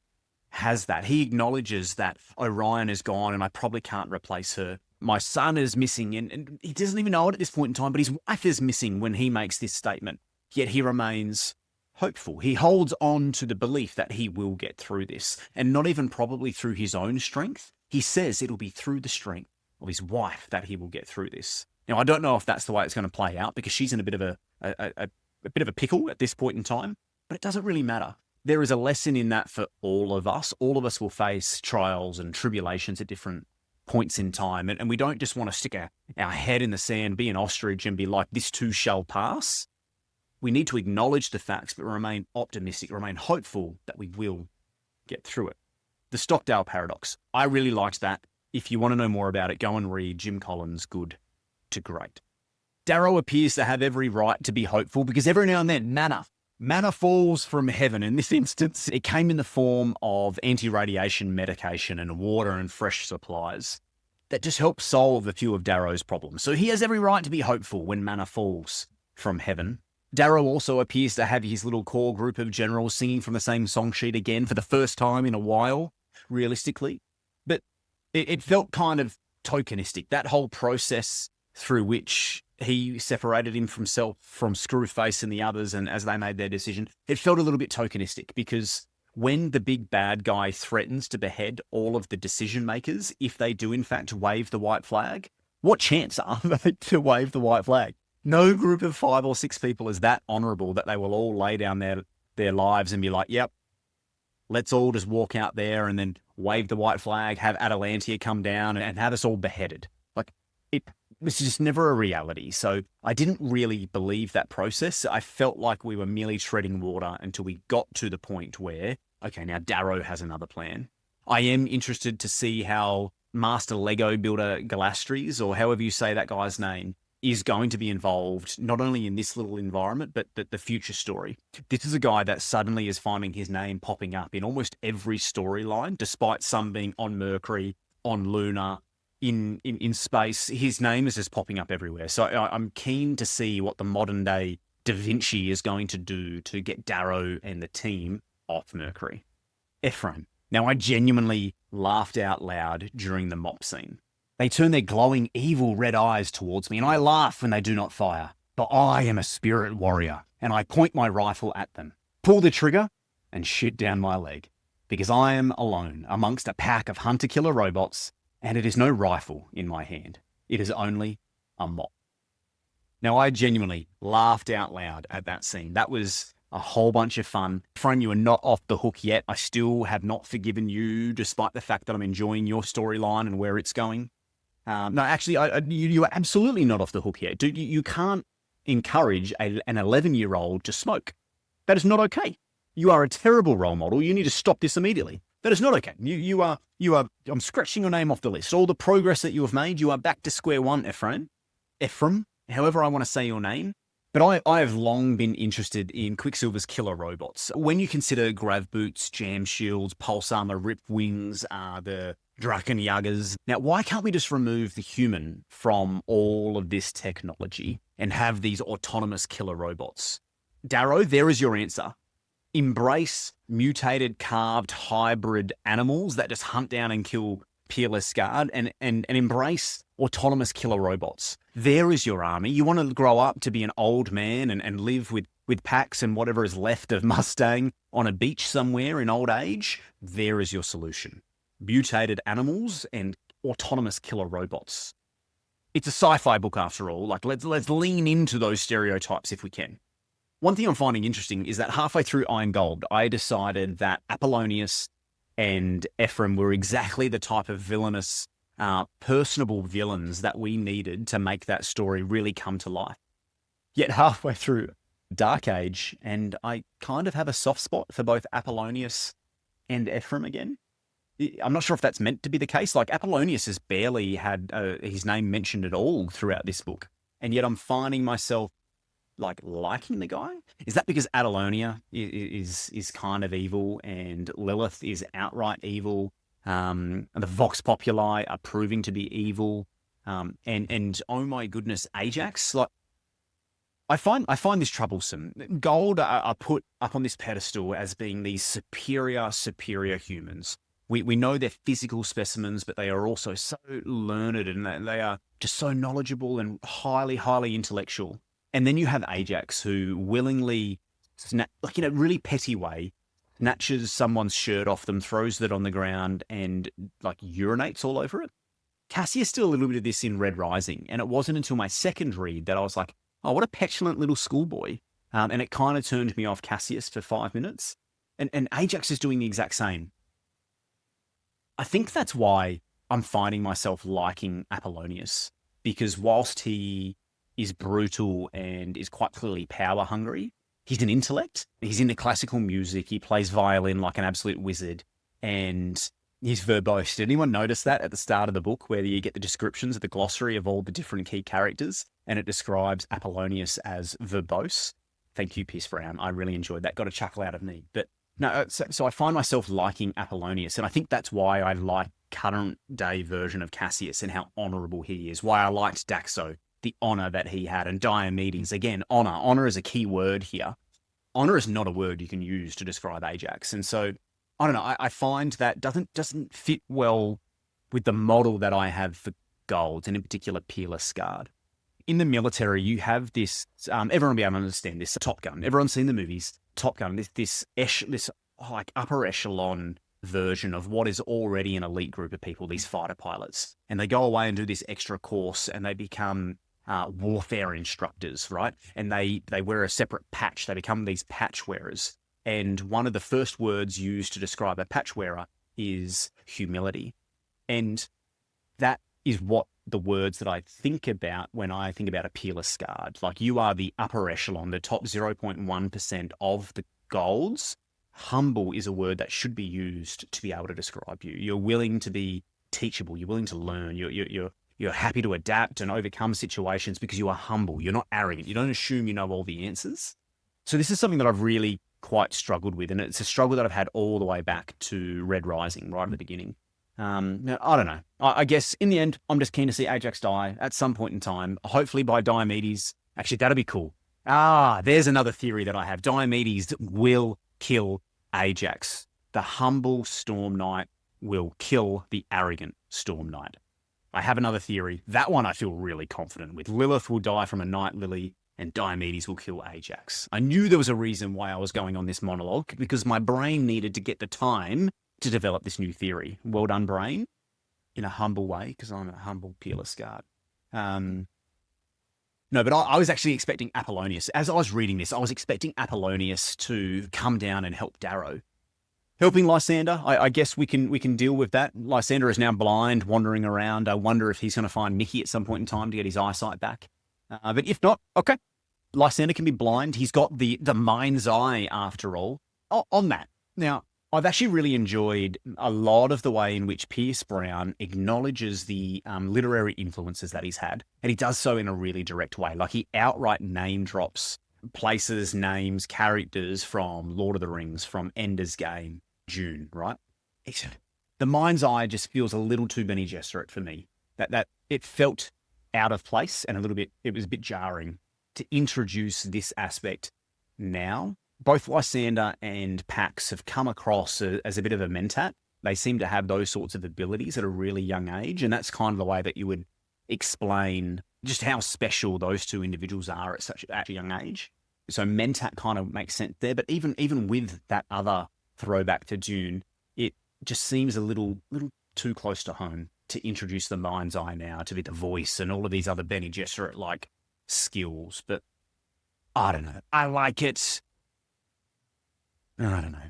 has that. He acknowledges that Orion is gone and I probably can't replace her. My son is missing, and he doesn't even know it at this point in time, but his wife is missing when he makes this statement. Yet he remains hopeful. He holds on to the belief that he will get through this, and not even probably through his own strength. He says it'll be through the strength of his wife that he will get through this. Now, I don't know if that's the way it's going to play out because she's in a bit of a pickle at this point in time, but it doesn't really matter. There is a lesson in that for all of us. All of us will face trials and tribulations at different points in time, and we don't just want to stick our head in the sand, be an ostrich and be like, this too shall pass. We need to acknowledge the facts, but remain optimistic, remain hopeful that we will get through it. The Stockdale Paradox. I really liked that. If you want to know more about it, go and read Jim Collins' Good to Great. Darrow appears to have every right to be hopeful because every now and then, manna falls from heaven. In this instance, it came in the form of anti-radiation medication and water and fresh supplies that just help solve a few of Darrow's problems. So he has every right to be hopeful when manna falls from heaven. Darrow also appears to have his little core group of generals singing from the same song sheet again for the first time in a while, realistically. But it felt kind of tokenistic, that whole process through which he separated himself from Screwface and the others, and as they made their decision, it felt a little bit tokenistic because when the big bad guy threatens to behead all of the decision makers, if they do in fact wave the white flag, what chance are they to wave the white flag? No group of 5 or 6 people is that honourable that they will all lay down their lives and be like, yep, let's all just walk out there and then wave the white flag, have Atalantia come down and have us all beheaded. Like, it was just never a reality. So I didn't really believe that process. I felt like we were merely treading water until we got to the point where, okay, now Darrow has another plan. I am interested to see how Master Lego Builder Galastries, or however you say that guy's name, is going to be involved, not only in this little environment, but the future story. This is a guy that suddenly is finding his name popping up in almost every storyline, despite some being on Mercury, on Luna, in space. His name is just popping up everywhere. So I'm keen to see what the modern day Da Vinci is going to do to get Darrow and the team off Mercury. Ephraim. Now, I genuinely laughed out loud during the mop scene. They turn their glowing, evil red eyes towards me, and I laugh when they do not fire. But I am a spirit warrior, and I point my rifle at them, pull the trigger, and shoot down my leg. Because I am alone amongst a pack of hunter-killer robots, and it is no rifle in my hand. It is only a mop. Now, I genuinely laughed out loud at that scene. That was a whole bunch of fun. Ephraim, you are not off the hook yet. I still have not forgiven you, despite the fact that I'm enjoying your storyline and where it's going. No, actually, you are absolutely not off the hook yet. Dude, you can't encourage an 11-year-old to smoke. That is not okay. You are a terrible role model. You need to stop this immediately. That is not okay. You are, I'm scratching your name off the list. All the progress that you have made, you are back to square one, Ephraim. Ephraim, however I want to say your name. But I have long been interested in Quicksilver's killer robots. When you consider grav boots, jam shields, pulse armor, rip wings, the Drakenjaggers. Now, why can't we just remove the human from all of this technology and have these autonomous killer robots? Darrow, there is your answer. Embrace mutated, carved, hybrid animals that just hunt down and kill Peerless Guard and embrace autonomous killer robots. There is your army. You want to grow up to be an old man and live with packs and whatever is left of Mustang on a beach somewhere in old age? There is your solution. Mutated animals and autonomous killer robots. It's a sci-fi book after all. Like, let's lean into those stereotypes if we can. One thing I'm finding interesting is that halfway through Iron Gold, I decided that Apollonius and Ephraim were exactly the type of villainous, personable villains that we needed to make that story really come to life. Yet halfway through Dark Age, and I kind of have a soft spot for both Apollonius and Ephraim again. I'm not sure if that's meant to be the case. Like, Apollonius has barely had his name mentioned at all throughout this book. And yet I'm finding myself liking the guy. Is that because Adelonia is kind of evil and Lilith is outright evil? And the Vox Populi are proving to be evil. And oh my goodness, Ajax. Like, I find this troublesome. Gold are put up on this pedestal as being these superior humans. We know they're physical specimens, but they are also so learned and they are just so knowledgeable and highly intellectual. And then you have Ajax, who willingly, in a really petty way, snatches someone's shirt off them, throws it on the ground, and urinates all over it. Cassius did a little bit of this in Red Rising, and it wasn't until my second read that I was like, oh, what a petulant little schoolboy. And it kind of turned me off Cassius for 5 minutes. And Ajax is doing the exact same. I think that's why I'm finding myself liking Apollonius, because whilst he is brutal and is quite clearly power hungry, he's an intellect. He's into classical music. He plays violin like an absolute wizard, and he's verbose. Did anyone notice that at the start of the book, where you get the descriptions of the glossary of all the different key characters, and it describes Apollonius as verbose? Thank you, Pierce Brown. I really enjoyed that. Got a chuckle out of me. But no, so I find myself liking Apollonius, and I think that's why I like current day version of Cassius and how honorable he is. Why I liked Daxo, the honor that he had, and Diomedes. Again, honor. Honor is a key word here. Honor is not a word you can use to describe Ajax. And so, I don't know, I find that doesn't fit well with the model that I have for Gold, and in particular Peerless Guard. In the military, you have this, everyone will be able to understand this, Top Gun. Everyone's seen the movies. Top Gun, this upper echelon version of what is already an elite group of people, these fighter pilots. And they go away and do this extra course, and they become warfare instructors, right? And they wear a separate patch. They become these patch wearers. And one of the first words used to describe a patch wearer is humility. And that is what the words that I think about when I think about a Peerless Guard. Like, you are the upper echelon, the top 0.1% of the golds. Humble is a word that should be used to be able to describe you. You're willing to be teachable. You're willing to learn. You're happy to adapt and overcome situations because you are humble. You're not arrogant. You don't assume you know all the answers. So this is something that I've really quite struggled with, and it's a struggle that I've had all the way back to Red Rising, right at the beginning. Now, I don't know. I guess in the end, I'm just keen to see Ajax die at some point in time, hopefully by Diomedes. Actually, that'd be cool. There's another theory that I have. Diomedes will kill Ajax. The humble Storm Knight will kill the arrogant Storm Knight. I have another theory. That one I feel really confident with. Lilith will die from a Night Lily, and Diomedes will kill Ajax. I knew there was a reason why I was going on this monologue, because my brain needed to get the time to develop this new theory. Well done, brain, in a humble way, because I'm a humble Peerless Guard. No, but I was actually expecting Apollonius. As I was reading this, I was expecting Apollonius to come down and help Darrow. Helping Lysander, I guess we can deal with that. Lysander is now blind, wandering around. I wonder if he's going to find Mickey at some point in time to get his eyesight back. But if not, okay. Lysander can be blind. He's got the mind's eye, after all. On that. Now, I've actually really enjoyed a lot of the way in which Pierce Brown acknowledges the literary influences that he's had. And he does so in a really direct way. Like he outright name drops places, names, characters from Lord of the Rings, from Ender's Game, Dune, right? The Mind's Eye just feels a little too Bene Gesserit for me. That it felt out of place and it was a bit jarring to introduce this aspect now. Both Lysander and Pax have come across as a bit of a mentat. They seem to have those sorts of abilities at a really young age. And that's kind of the way that you would explain just how special those two individuals are at such a young age. So mentat kind of makes sense there. But even with that other throwback to Dune, it just seems a little too close to home to introduce the Mind's Eye now, to be the voice and all of these other Bene Gesserit-like skills. But I don't know. I like it. I don't know.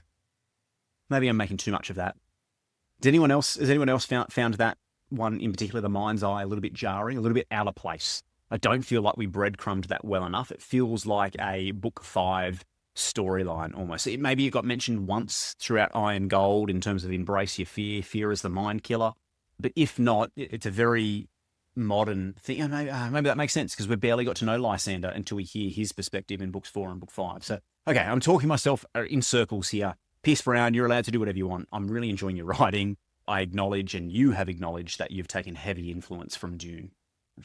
Maybe I'm making too much of that. Has anyone else found that one in particular, the Mind's Eye, a little bit jarring, a little bit out of place? I don't feel like we breadcrumbed that well enough. It feels like a book 5 storyline almost. Maybe it got mentioned once throughout Iron Gold in terms of embrace your fear. Fear is the mind killer. But if not, it's a very modern thing. Maybe that makes sense because we barely got to know Lysander until we hear his perspective in books 4 and book 5. So, okay, I'm talking myself in circles here. Pierce Brown, you're allowed to do whatever you want. I'm really enjoying your writing. I acknowledge, and you have acknowledged, that you've taken heavy influence from Dune.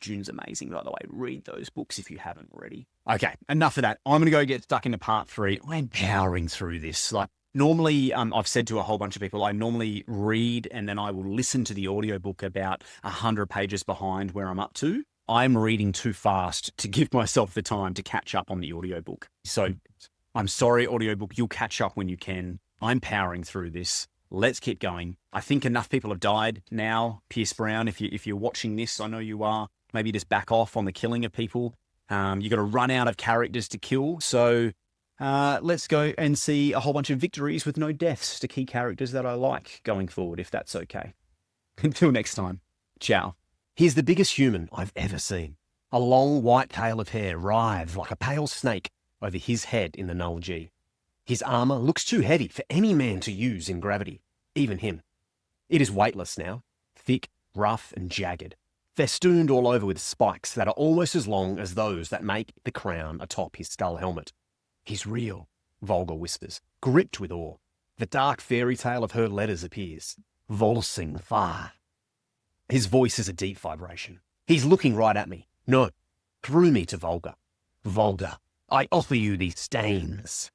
Dune's amazing, by the way. Read those books if you haven't already. Okay, enough of that. I'm going to go get stuck into part 3. I'm powering through this. Like normally, I've said to a whole bunch of people, I normally read and then I will listen to the audiobook about 100 pages behind where I'm up to. I'm reading too fast to give myself the time to catch up on the audiobook. So I'm sorry, audiobook, you'll catch up when you can. I'm powering through this. Let's keep going. I think enough people have died now. Pierce Brown, if you're watching this, I know you are. Maybe just back off on the killing of people. You've got to run out of characters to kill. So let's go and see a whole bunch of victories with no deaths to key characters that I like going forward, if that's okay. Until next time, ciao. He's the biggest human I've ever seen. A long white tail of hair writhes like a pale snake over his head in the Null G. His armour looks too heavy for any man to use in gravity, even him. It is weightless now, thick, rough and jagged, festooned all over with spikes that are almost as long as those that make the crown atop his skull helmet. He's real, Volga whispers, gripped with awe. The dark fairy tale of her letters appears. Volsing far. His voice is a deep vibration. He's looking right at me. No, through me to Volga. Volga, I offer you these stains.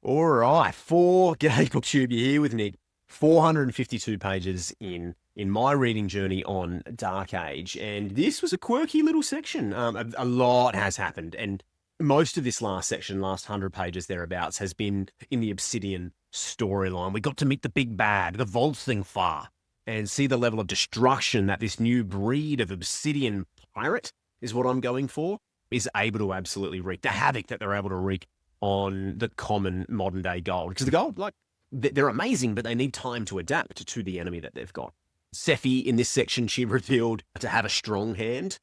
All right, G'day BookTube, you're here with Nick. 452 pages in my reading journey on Dark Age, and this was a quirky little section. A lot has happened, and most of this last section, last 100 pages thereabouts, has been in the Obsidian storyline. We got to meet the big bad, the Volsthingfar, and see the level of destruction that this new breed of Obsidian pirate, is what I'm going for, is able to absolutely wreak. The havoc that they're able to wreak on the common modern day gold. Because the gold, like, they're amazing, but they need time to adapt to the enemy that they've got. Sefi, in this section, she revealed to have a strong hand.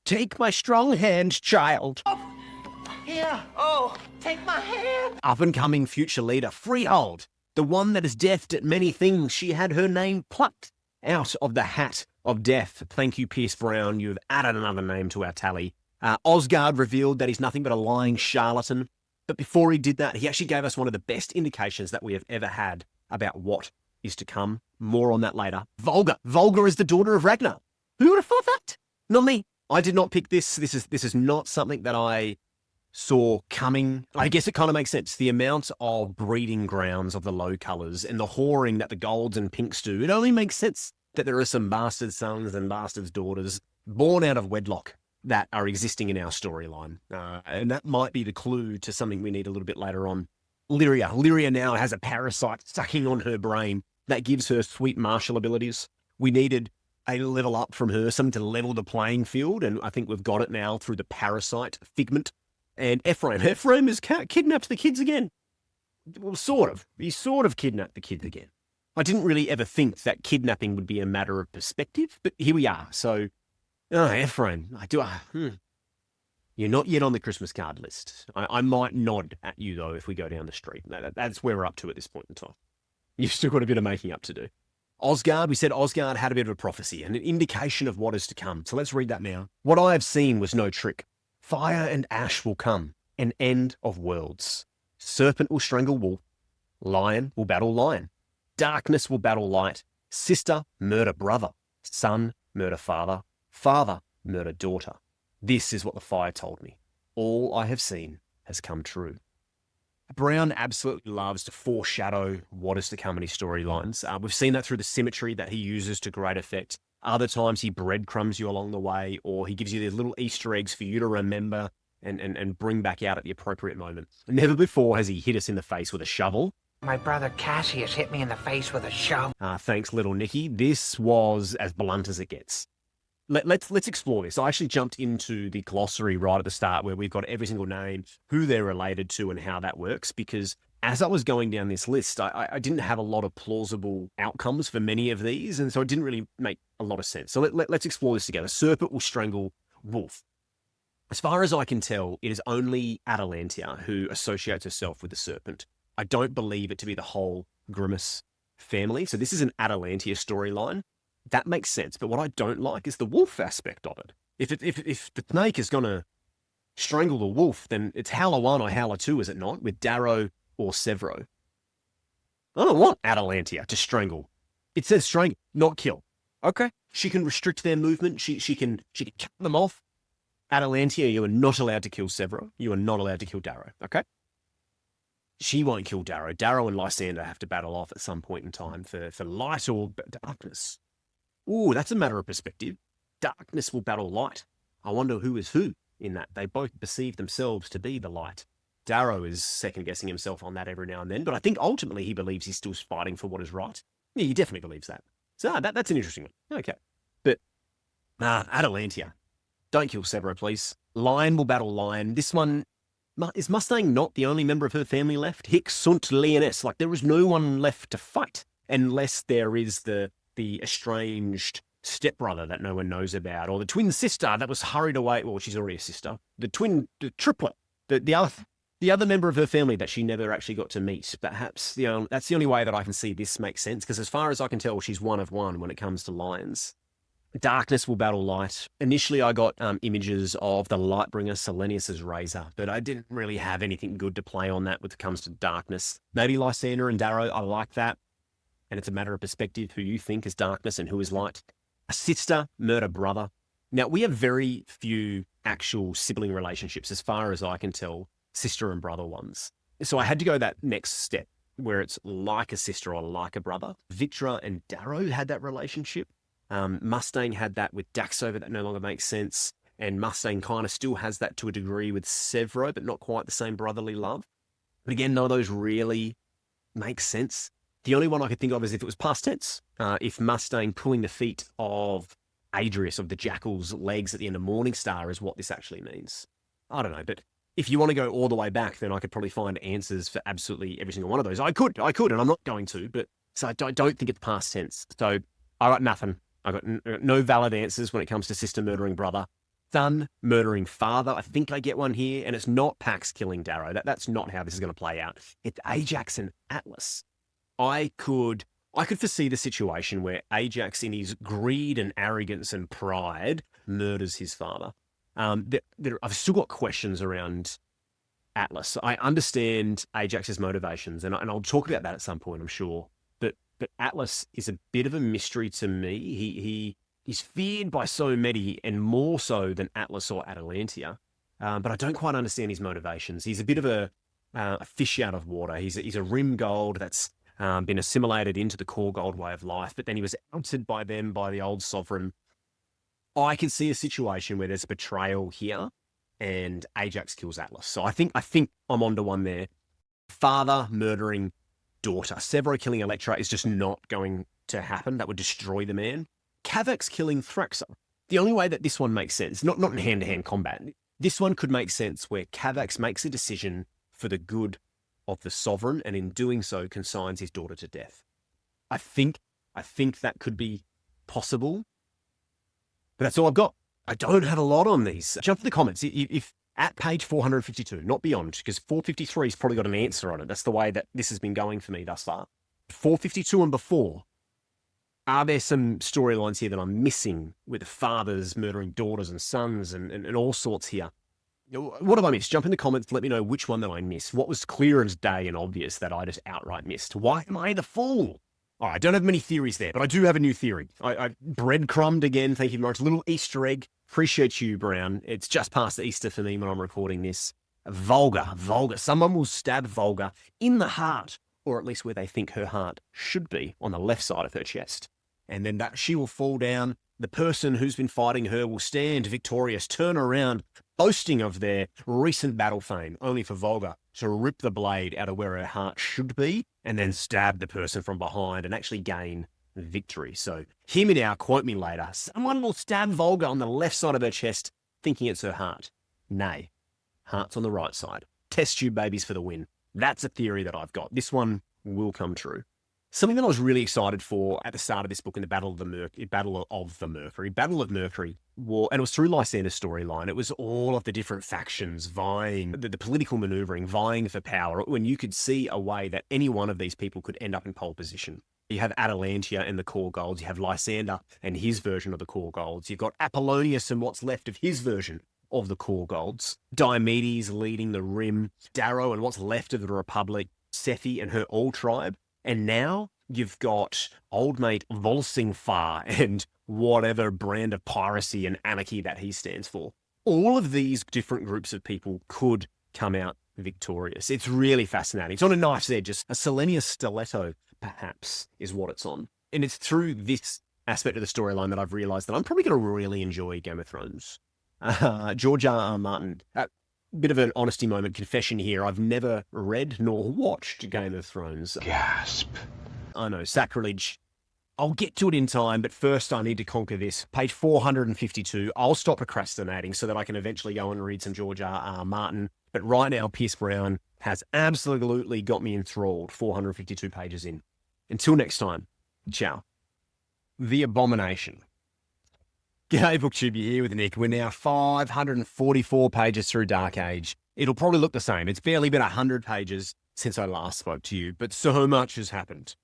Take my strong hand, child. Here, take my hand. Up-and-coming future leader, Freehold, the one that is deft at many things. She had her name plucked out of the hat of death. Thank you, Pierce Brown. You've added another name to our tally. Ozgard revealed that he's nothing but a lying charlatan. But before he did that, he actually gave us one of the best indications that we have ever had about what is to come. More on that later. Volga is the daughter of Ragnar. Who would have thought that? Not me. I did not pick this. This is not something that I saw coming. I guess it kind of makes sense. The amount of breeding grounds of the low colours and the whoring that the golds and pinks do, it only makes sense that there are some bastard sons and bastard daughters born out of wedlock that are existing in our storyline. And that might be the clue to something we need a little bit later on. Lyria now has a parasite sucking on her brain that gives her sweet martial abilities. We needed a level up from her, something to level the playing field, and I think we've got it now through the parasite figment. And Ephraim has kidnapped the kids again. Well, sort of. He sort of kidnapped the kids again. I didn't really ever think that kidnapping would be a matter of perspective, but here we are. So, Ephraim, You're not yet on the Christmas card list. I might nod at you, though, if we go down the street. That's where we're up to at this point in time. You've still got a bit of making up to do. Ozgard, we said Ozgard had a bit of a prophecy and an indication of what is to come. So let's read that now. What I have seen was no trick. Fire and ash will come, an end of worlds. Serpent will strangle wolf. Lion will battle lion. Darkness will battle light. Sister murder brother. Son murder father. Father murder daughter. This is what the fire told me. All I have seen has come true. Brown absolutely loves to foreshadow what is to come in his storylines. We've seen that through the symmetry that he uses to great effect. Other times he breadcrumbs you along the way, or he gives you these little Easter eggs for you to remember and bring back out at the appropriate moment. Never before has he hit us in the face with a shovel. My brother Cassius hit me in the face with a shovel. Thanks, little Nicky. This was as blunt as it gets. Let's explore this. I actually jumped into the glossary right at the start where we've got every single name, who they're related to, and how that works. Because as I was going down this list, I didn't have a lot of plausible outcomes for many of these, and so it didn't really make a lot of sense. So let's explore this together. Serpent will strangle wolf. As far as I can tell, it is only Atalantia who associates herself with the serpent. I don't believe it to be the whole Grimace family. So this is an Atalantia storyline. That makes sense. But what I don't like is the wolf aspect of it. If the snake is going to strangle the wolf, then it's Howler 1 or Howler 2, is it not? With Darrow or Severo. I don't want Atalantia to strangle. It says strangle, not kill. Okay. She can restrict their movement. She can cut them off. Atalantia, you are not allowed to kill Severo. You are not allowed to kill Darrow. Okay. She won't kill Darrow. Darrow and Lysander have to battle off at some point in time for light or darkness. Ooh, that's a matter of perspective. Darkness will battle light. I wonder who is who in that. They both perceive themselves to be the light. Darrow is second-guessing himself on that every now and then, but I think ultimately he believes he's still fighting for what is right. Yeah, he definitely believes that. So that's an interesting one. Okay. But, Atalantia. Don't kill Severo, please. Lion will battle lion. This one, is Mustang not the only member of her family left? Hic sunt leonis. Like, there is no one left to fight unless there is the estranged stepbrother that no one knows about, or the twin sister that was hurried away. Well, she's already a sister. The triplet, the other member of her family that she never actually got to meet. Perhaps that's the only way that I can see this makes sense, because as far as I can tell, she's one of one when it comes to lions. Darkness will battle light. Initially, I got images of the Lightbringer Selenius's razor, but I didn't really have anything good to play on that when it comes to darkness. Maybe Lysander and Darrow, I like that. And it's a matter of perspective who you think is darkness and who is light. A sister, murder brother. Now, we have very few actual sibling relationships, as far as I can tell, sister and brother ones. So I had to go that next step, where it's like a sister or like a brother. Vitra and Darrow had that relationship. Mustang had that with Daxover, that no longer makes sense. And Mustang kind of still has that to a degree with Severo, but not quite the same brotherly love. But again, none of those really make sense. The only one I could think of is if it was past tense. If Mustang pulling the feet of Adrius, of the Jackal's legs at the end of Morningstar, is what this actually means. I don't know, but if you want to go all the way back, then I could probably find answers for absolutely every single one of those. I could, and I'm not going to, but so I don't think it's past tense. So I got nothing. I got no valid answers when it comes to sister murdering brother. Son murdering father. I think I get one here, and it's not Pax killing Darrow. That's not how this is going to play out. It's Ajax and Atlas. I could foresee the situation where Ajax, in his greed and arrogance and pride, murders his father. I've still got questions around Atlas. I understand Ajax's motivations, and I'll talk about that at some point, I'm sure. But Atlas is a bit of a mystery to me. He's feared by so many, and more so than Atlas or Atalantia. But I don't quite understand his motivations. He's a bit of a fish out of water. He's a rim gold that's been assimilated into the core gold way of life, but then he was outed by them, by the old sovereign. I can see a situation where there's a betrayal here, and Ajax kills Atlas. So I think I'm onto one there. Father murdering daughter. Severo killing Electra is just not going to happen. That would destroy the man. Cavax killing Thraxa. The only way that this one makes sense, not in hand-to-hand combat, this one could make sense where Cavax makes a decision for the good of the sovereign, and in doing so consigns his daughter to death. I think that could be possible. But that's all I've got. I don't have a lot on these. Jump to the comments. If at page 452, not beyond, because 453's probably got an answer on it. That's the way that this has been going for me thus far. 452 and before, are there some storylines here that I'm missing with fathers murdering daughters and sons and all sorts here? What have I missed? Jump in the comments, let me know which one that I missed. What was clear as day and obvious that I just outright missed? Why am I the fool? All right, I don't have many theories there, but I do have a new theory. I breadcrumbed again, thank you very much. A little Easter egg. Appreciate you, Brown. It's just past Easter for me when I'm recording this. Volga. Someone will stab Volga in the heart, or at least where they think her heart should be, on the left side of her chest. And then that she will fall down. The person who's been fighting her will stand victorious, turn around, boasting of their recent battle fame, only for Volga to rip the blade out of where her heart should be and then stab the person from behind and actually gain victory. So hear me now, quote me later. Someone will stab Volga on the left side of her chest, thinking it's her heart. Nay, heart's on the right side. Test tube babies for the win. That's a theory that I've got. This one will come true. Something that I was really excited for at the start of this book in the Battle of Mercury, and it was through Lysander's storyline. It was all of the different factions vying, the political maneuvering, vying for power, when you could see a way that any one of these people could end up in pole position. You have Atalantia and the core golds. You have Lysander and his version of the core golds. You've got Apollonius and what's left of his version of the core golds. Diomedes leading the Rim. Darrow and what's left of the Republic. Sefi and her Alltribe. And now you've got old mate Volsingfar and whatever brand of piracy and anarchy that he stands for. All of these different groups of people could come out victorious. It's really fascinating. It's on a knife's edge. A Selenius stiletto, perhaps, is what it's on. And it's through this aspect of the storyline that I've realized that I'm probably going to really enjoy Game of Thrones. George R.R. Martin. Bit of an honesty moment, confession here. I've never read nor watched Game of Thrones. Gasp. I know, sacrilege. I'll get to it in time, but first I need to conquer this. Page 452. I'll stop procrastinating so that I can eventually go and read some George R.R. Martin. But right now, Pierce Brown has absolutely got me enthralled, 452 pages in. Until next time, ciao. The Abomination. G'day, BookTube, you're here with Nick. We're now 544 pages through Dark Age. It'll probably look the same. It's barely been 100 pages since I last spoke to you, but so much has happened.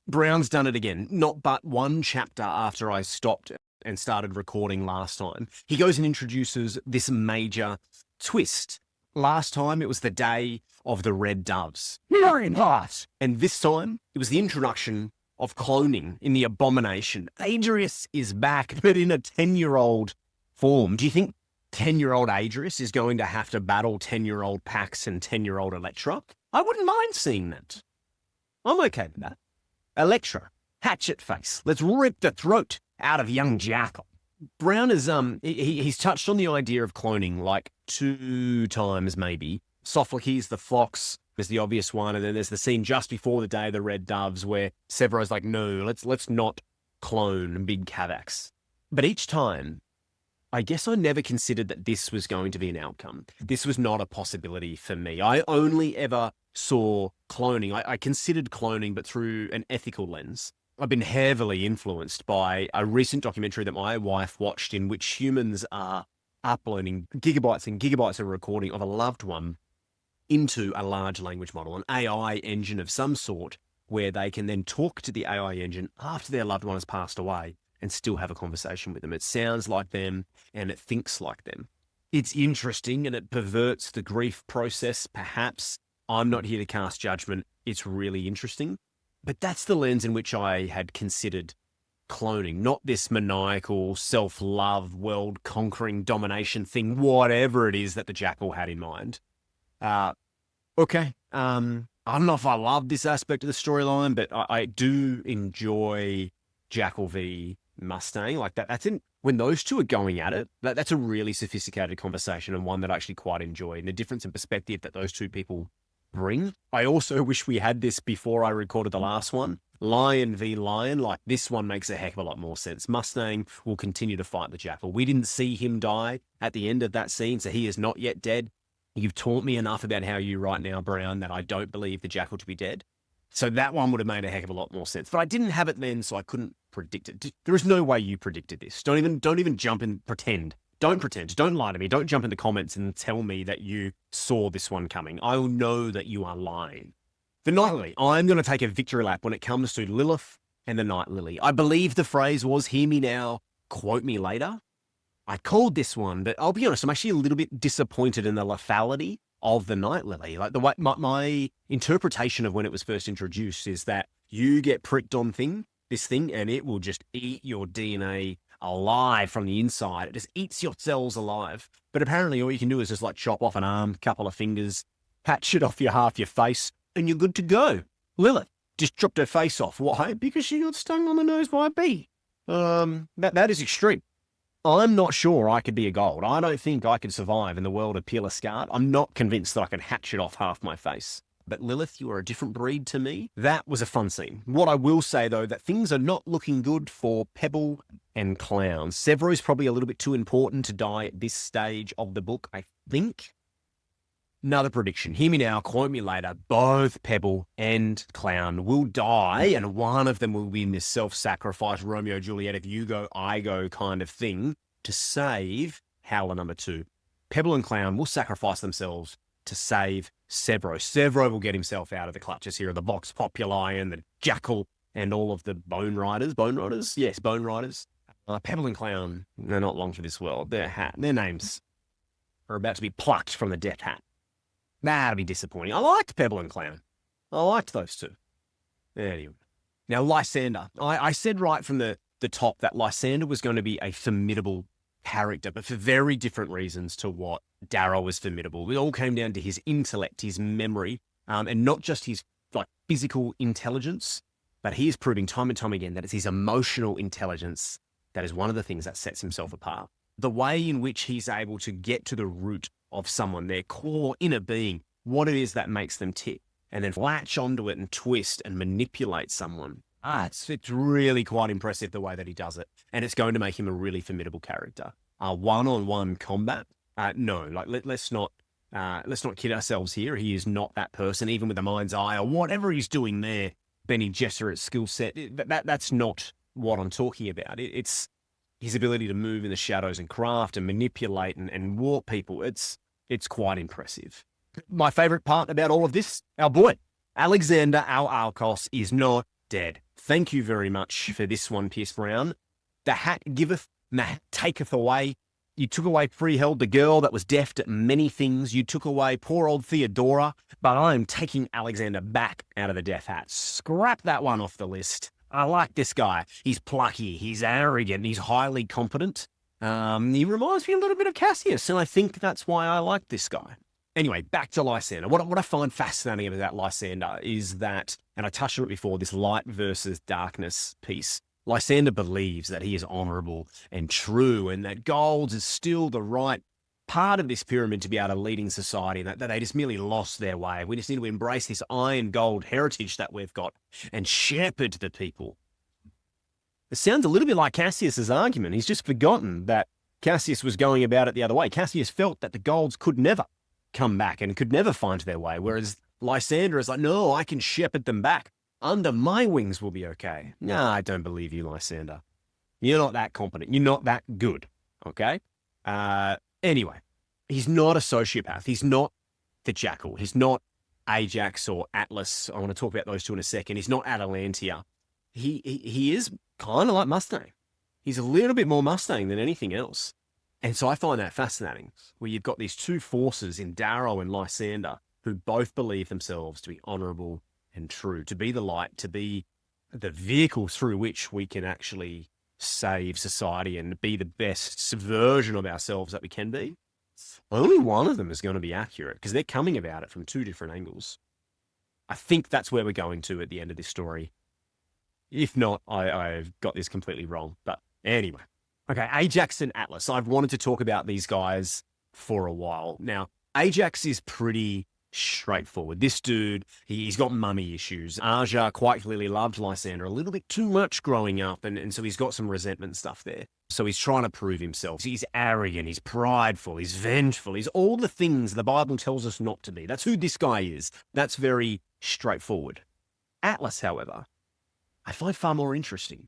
Brown's done it again, not but one chapter after I stopped and started recording last time. He goes and introduces this major twist. Last time, it was the day of the Red Doves. Very nice. And this time, it was the introduction of cloning in the Abomination. Adrius is back, but in a 10-year-old form. Do you think 10-year-old Adrius is going to have to battle 10-year-old Pax and 10-year-old Electra? I wouldn't mind seeing that. I'm okay with that. Electra, hatchet face. Let's rip the throat out of young Jackal. Brown is, he's touched on the idea of cloning like 2 times maybe. Sophocles the Fox is the obvious one, and then there's the scene just before the Day of the Red Doves where Severo's like, no, let's not clone Big Cavax. But each time, I guess I never considered that this was going to be an outcome. This was not a possibility for me. I only ever saw cloning. I considered cloning, but through an ethical lens. I've been heavily influenced by a recent documentary that my wife watched in which humans are uploading gigabytes and gigabytes of recording of a loved one into a large language model, an AI engine of some sort, where they can then talk to the AI engine after their loved one has passed away and still have a conversation with them. It sounds like them and it thinks like them. It's interesting and it perverts the grief process, perhaps. I'm not here to cast judgment. It's really interesting. But that's the lens in which I had considered cloning, not this maniacal, self-love, world-conquering domination thing, whatever it is that the Jackal had in mind. Okay. I don't know if I love this aspect of the storyline, but I do enjoy Jackal v Mustang. Like that's when those two are going at it, that's a really sophisticated conversation and one that I actually quite enjoy, and the difference in perspective that those two people bring. I also wish we had this before I recorded the last one. Lion v Lion, like this one makes a heck of a lot more sense. Mustang will continue to fight the Jackal. We didn't see him die at the end of that scene, so he is not yet dead. You've taught me enough about how you write now, Brown, that I don't believe the Jackal to be dead. So that one would have made a heck of a lot more sense. But I didn't have it then, so I couldn't predict it. There is no way you predicted this. Don't even jump and pretend Don't pretend. Don't lie to me. Don't jump in the comments and tell me that you saw this one coming. I'll know that you are lying. The Night Lily. I'm going to take a victory lap when it comes to Lilith and the Night Lily. I believe the phrase was, hear me now, quote me later. I called this one, but I'll be honest, I'm actually a little bit disappointed in the lethality of the Night Lily. Like the way my interpretation of when it was first introduced is that you get pricked on this thing, and it will just eat your DNA alive from the inside. It just eats your cells alive. But apparently all you can do is just like chop off an arm, couple of fingers, patch it off half your face, and you're good to go. Lilith just chopped her face off. Why? Because she got stung on the nose by a bee. That is extreme. I'm not sure I could be a gold. I don't think I could survive in the world of peerless scarred. I'm not convinced that I can hatchet off half my face. But Lilith, you are a different breed to me. That was a fun scene. What I will say, though, that things are not looking good for Pebble and Clown. Severo's probably a little bit too important to die at this stage of the book, I think. Another prediction. Hear me now, quote me later. Both Pebble and Clown will die, and one of them will be in this self-sacrifice Romeo Juliet, if you go, I go kind of thing, to save Howler number 2. Pebble and Clown will sacrifice themselves to save Severo. Severo will get himself out of the clutches here of the Vox Populi and the Jackal and all of the Bone Riders. Bone Riders? Yes, Bone Riders. Pebble and Clown, they're not long for this world. Their names are about to be plucked from the death hat. That'll be disappointing. I liked Pebble and Clown. I liked those two. Anyway. Now, Lysander. I said right from the top that Lysander was going to be a formidable character, but for very different reasons to what Darrow was formidable. It all came down to his intellect, his memory, and not just his like physical intelligence, but he is proving time and time again that it's his emotional intelligence that is one of the things that sets himself apart. The way in which he's able to get to the root of someone, their core inner being, what it is that makes them tick, and then latch onto it and twist and manipulate someone. It's really quite impressive the way that he does it, and it's going to make him a really formidable character. One-on-one combat, no, like let's not kid ourselves here. He is not that person, even with the mind's eye or whatever he's doing there. Bene Gesserit's skill set, that's not what I'm talking about. It's his ability to move in the shadows and craft and manipulate and warp people. It's quite impressive. My favorite part about all of this, our boy, Alexander Al-Alkos is not dead. Thank you very much for this one, Pierce Brown. The hat giveth, and the hat taketh away. You took away Freeheld, the girl that was deft at many things. You took away poor old Theodora, but I am taking Alexander back out of the death hat. Scrap that one off the list. I like this guy. He's plucky, he's arrogant, he's highly competent. He reminds me a little bit of Cassius, and I think that's why I like this guy. Anyway, back to Lysander. What I find fascinating about Lysander is that, and I touched on it before, this light versus darkness piece. Lysander believes that he is honorable and true, and that gold is still the right part of this pyramid to be able to lead in society, and that they just merely lost their way. We just need to embrace this iron gold heritage that we've got and shepherd the people. It sounds a little bit like Cassius's argument. He's just forgotten that Cassius was going about it the other way. Cassius felt that the golds could never come back and could never find their way, whereas Lysander is like, no, I can shepherd them back. Under my wings will be okay. No, I don't believe you, Lysander. You're not that competent. You're not that good, okay? Anyway, he's not a sociopath. He's not the Jackal. He's not Ajax or Atlas. I want to talk about those two in a second. He's not Atalantia. He is kind of like Mustang. He's a little bit more Mustang than anything else. And so I find that fascinating, where you've got these two forces in Darrow and Lysander who both believe themselves to be honorable and true, to be the light, to be the vehicle through which we can actually save society and be the best version of ourselves that we can be. Only one of them is going to be accurate because they're coming about it from two different angles. I think that's where we're going to at the end of this story. If not, I've got this completely wrong. But anyway. Okay, Ajax and Atlas. I've wanted to talk about these guys for a while. Now, Ajax is pretty straightforward. This dude, he's got mummy issues. Aja quite clearly loved Lysander a little bit too much growing up, and so he's got some resentment stuff there. So he's trying to prove himself. He's arrogant, he's prideful, he's vengeful, he's all the things the Bible tells us not to be. That's who this guy is. That's very straightforward. Atlas, however, I find far more interesting.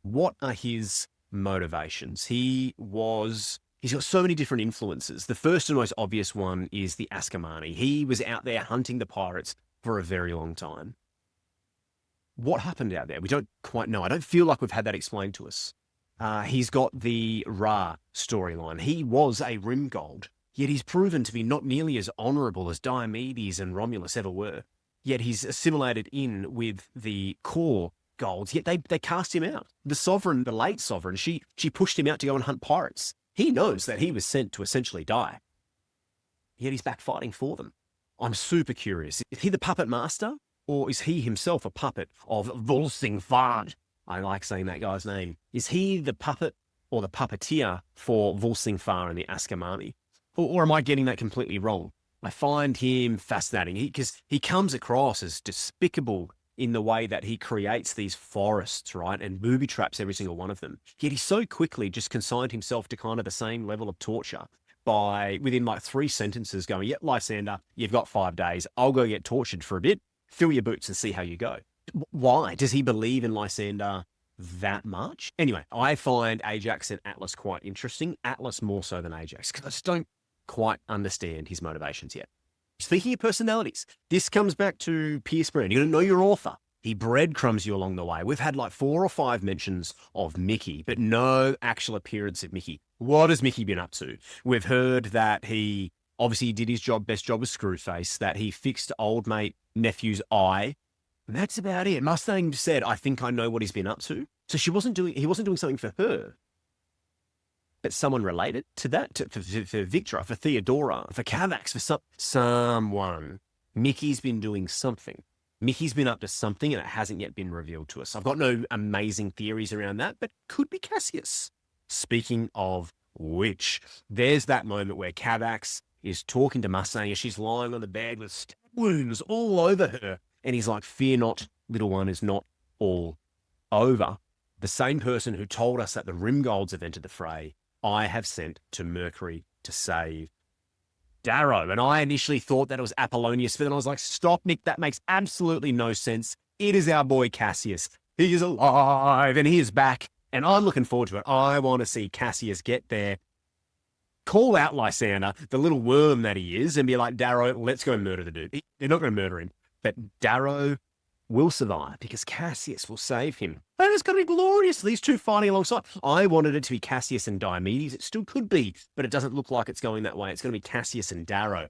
What are his motivations? He was He's got so many different influences. The first and most obvious one is the Ascamani. He was out there hunting the pirates for a very long time. What happened out there? We don't quite know. I don't feel like we've had that explained to us. He's got the Ra storyline. He was a Rimgold, yet he's proven to be not nearly as honourable as Diomedes and Romulus ever were. Yet he's assimilated in with the core Golds, yet they cast him out. The Sovereign, the late Sovereign, she pushed him out to go and hunt pirates. He knows that he was sent to essentially die. Yet he's back fighting for them. I'm super curious. Is he the puppet master? Or is he himself a puppet of Volsingfard? I like saying that guy's name. Is he the puppet or the puppeteer for Volsingfar and the Ascamani? Or am I getting that completely wrong? I find him fascinating because he comes across as despicable in the way that he creates these forests, right, and booby traps every single one of them. Yet he so quickly just consigned himself to kind of the same level of torture by, within like 3 sentences, going, yep, Lysander, you've got 5 days. I'll go get tortured for a bit, fill your boots and see how you go. Why? Does he believe in Lysander that much? Anyway, I find Ajax and Atlas quite interesting. Atlas more so than Ajax, because I just don't quite understand his motivations yet. Speaking of personalities, this comes back to Pierce Brown. You're going to know your author. He breadcrumbs you along the way. We've had like 4 or 5 mentions of Mickey, but no actual appearance of Mickey. What has Mickey been up to? We've heard that he obviously did his job, best job with Screwface, that he fixed old mate nephew's eye. And that's about it. Mustang said, I think I know what he's been up to. So he wasn't doing something for her, but someone related to that, for Victra, for Theodora, for Cavax, for someone. Mickey's been doing something. Mickey's been up to something and it hasn't yet been revealed to us. I've got no amazing theories around that, but could be Cassius. Speaking of which, there's that moment where Cavax is talking to Mustang as she's lying on the bed with stab wounds all over her. And he's like, fear not, little one, is not all over. The same person who told us that the Rimgolds have entered the fray, I have sent to Mercury to save Darrow. And I initially thought that it was Apollonius, but then I was like, stop, Nick, that makes absolutely no sense. It is our boy Cassius. He is alive and he is back. And I'm looking forward to it. I want to see Cassius get there, call out Lysander, the little worm that he is, and be like, Darrow, let's go murder the dude. They're not going to murder him, but Darrow will survive because Cassius will save him. And it's going to be glorious, these two fighting alongside. I wanted it to be Cassius and Diomedes. It still could be, but it doesn't look like it's going that way. It's going to be Cassius and Darrow.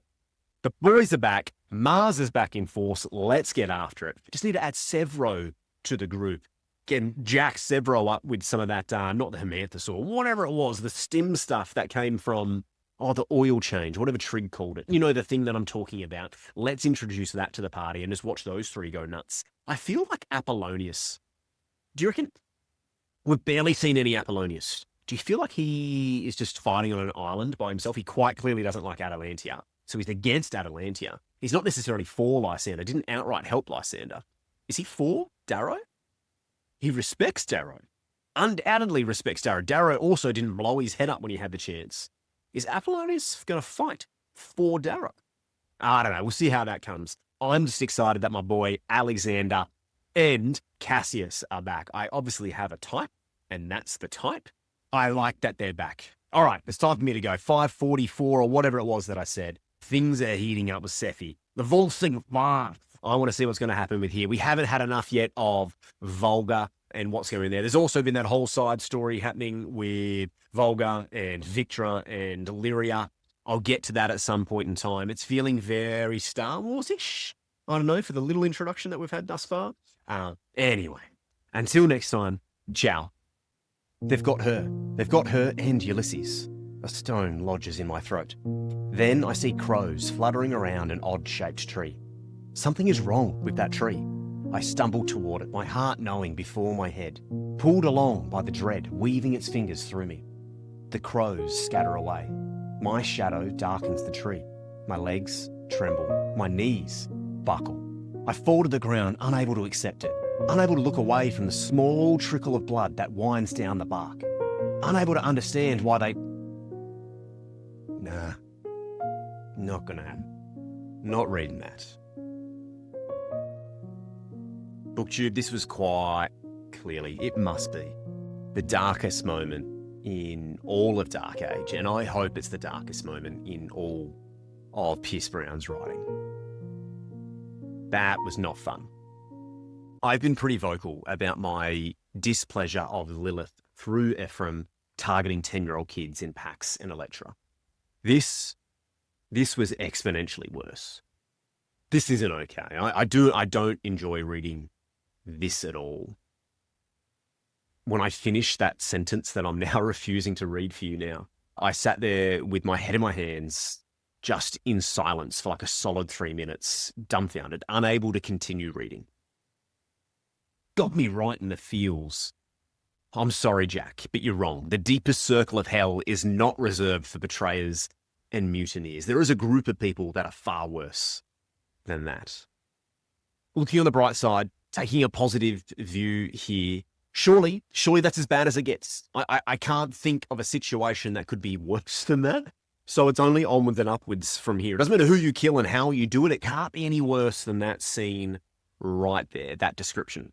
The boys are back. Mars is back in force. Let's get after it. Just need to add Severo to the group. Get Jack Severo up with some of that, not the Hemanthus or whatever it was, the stim stuff that came from, the oil change, whatever Trig called it. You know, the thing that I'm talking about. Let's introduce that to the party and just watch those 3 go nuts. I feel like Apollonius. Do you reckon? We've barely seen any Apollonius. Do you feel like he is just fighting on an island by himself? He quite clearly doesn't like Atalantia. So he's against Atalantia. He's not necessarily for Lysander. Didn't outright help Lysander. Is he for Darrow? He respects Darrow. Undoubtedly respects Darrow. Darrow also didn't blow his head up when he had the chance. Is Apollonius going to fight for Darrow? I don't know. We'll see how that comes. I'm just excited that my boy Alexander and Cassius are back. I obviously have a type, and that's the type. I like that they're back. All right, it's time for me to go. 5:44 or whatever it was that I said. Things are heating up with Sefi. The Volsing Far. I want to see what's going to happen with here. We haven't had enough yet of Volga and what's going on there. There's also been that whole side story happening with Volga and Victra and Lyria. I'll get to that at some point in time. It's feeling very Star Wars-ish. I don't know, for the little introduction that we've had thus far. Anyway, until next time, ciao. They've got her. They've got her and Ulysses. A stone lodges in my throat. Then I see crows fluttering around an odd-shaped tree. Something is wrong with that tree. I stumble toward it, my heart knowing before my head, pulled along by the dread weaving its fingers through me. The crows scatter away. My shadow darkens the tree. My legs tremble. My knees buckle. I fall to the ground, unable to accept it, unable to look away from the small trickle of blood that winds down the bark, unable to understand why they... Nah, not gonna happen. Not reading that. BookTube, this was quite clearly, it must be, the darkest moment in all of Dark Age, and I hope it's the darkest moment in all of Pierce Brown's writing. That was not fun. I've been pretty vocal about my displeasure of Lilith through Ephraim targeting 10-year-old kids in Pax and Electra. This was exponentially worse. This isn't okay. I don't enjoy reading this at all. When I finished that sentence that I'm now refusing to read for you now, I sat there with my head in my hands, just in silence for like a solid 3 minutes, dumbfounded, unable to continue reading. Got me right in the feels. I'm sorry, Jack, but you're wrong. The deepest circle of hell is not reserved for betrayers and mutineers. There is a group of people that are far worse than that. Looking on the bright side, taking a positive view here, surely that's as bad as it gets. I can't think of a situation that could be worse than that. So it's only onwards and upwards from here. It doesn't matter who you kill and how you do it. It can't be any worse than that scene right there, that description.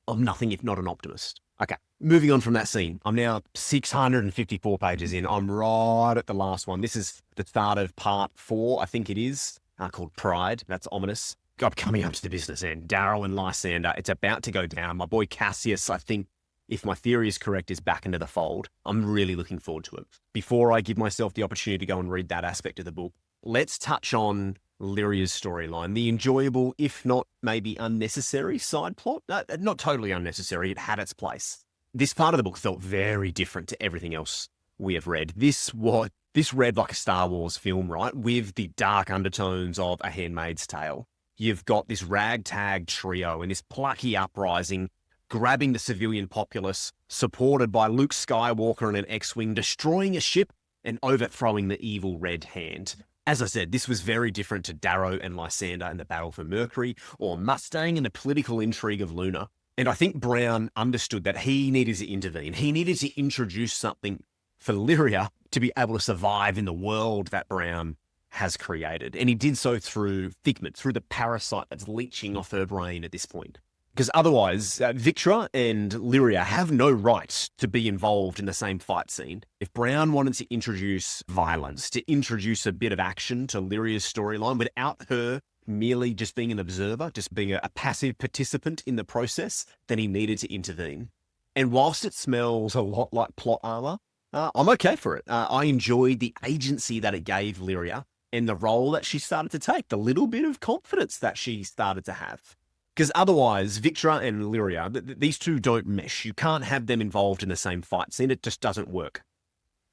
I'm nothing if not an optimist. Okay, moving on from that scene. I'm now 654 pages in. I'm right at the last one. This is the start of part 4, I think it is, called Pride. That's ominous. I'm coming up to the business end. Darrow and Lysander, it's about to go down. My boy Cassius, I think, if my theory is correct, is back into the fold. I'm really looking forward to it. Before I give myself the opportunity to go and read that aspect of the book, let's touch on Lyria's storyline, the enjoyable, if not maybe unnecessary side plot. Not totally unnecessary, it had its place. This part of the book felt very different to everything else we have read. This read like a Star Wars film, right? With the dark undertones of A Handmaid's Tale. You've got this ragtag trio and this plucky uprising grabbing the civilian populace, supported by Luke Skywalker and an X-Wing, destroying a ship and overthrowing the evil Red Hand. As I said, this was very different to Darrow and Lysander and the battle for Mercury, or Mustang and the political intrigue of Luna. And I think Brown understood that he needed to intervene. He needed to introduce something for Lyria to be able to survive in the world that Brown has created. And he did so through Figment, through the parasite that's leeching off her brain at this point. Because otherwise, Victra and Lyria have no right to be involved in the same fight scene. If Brown wanted to introduce violence, to introduce a bit of action to Lyria's storyline without her merely just being an observer, just being a passive participant in the process, then he needed to intervene. And whilst it smells a lot like plot armor, I'm okay for it. I enjoyed the agency that it gave Lyria and the role that she started to take, the little bit of confidence that she started to have. Because otherwise, Victra and Lyria, these two don't mesh. You can't have them involved in the same fight scene. It just doesn't work.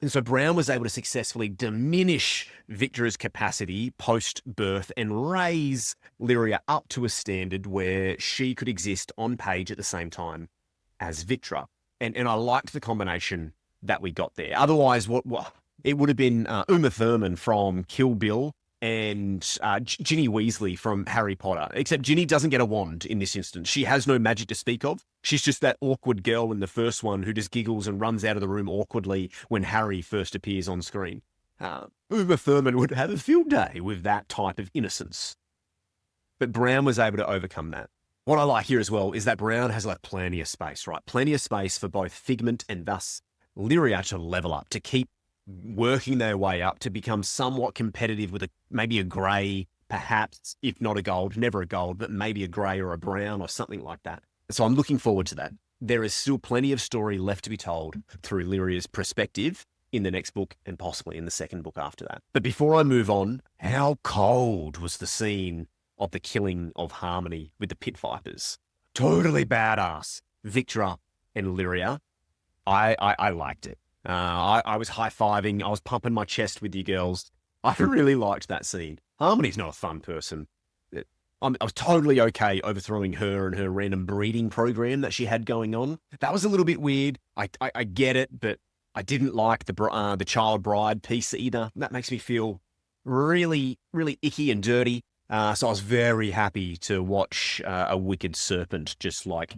And so Brown was able to successfully diminish Victra's capacity post-birth and raise Lyria up to a standard where she could exist on page at the same time as Victra. And I liked the combination that we got there. Otherwise, what it would have been Uma Thurman from Kill Bill and Ginny Weasley from Harry Potter, except Ginny doesn't get a wand in this instance. She has no magic to speak of. She's just that awkward girl in the first one who just giggles and runs out of the room awkwardly when Harry first appears on screen. Uma Thurman would have a field day with that type of innocence. But Brown was able to overcome that. What I like here as well is that Brown has left plenty of space, right? Plenty of space for both Figment and thus Lyria to level up, to keep working their way up, to become somewhat competitive with maybe a grey, perhaps, if not a gold, never a gold, but maybe a grey or a brown or something like that. So I'm looking forward to that. There is still plenty of story left to be told through Lyria's perspective in the next book and possibly in the second book after that. But before I move on, how cold was the scene of the killing of Harmony with the Pit Vipers? Totally badass. Victra and Lyria. I liked it. I was high-fiving. I was pumping my chest with you girls. I really liked that scene. Harmony's not a fun person. I was totally okay overthrowing her and her random breeding program that she had going on. That was a little bit weird. I get it, but I didn't like the child bride piece either. That makes me feel really, really icky and dirty. So I was very happy to watch a wicked serpent just like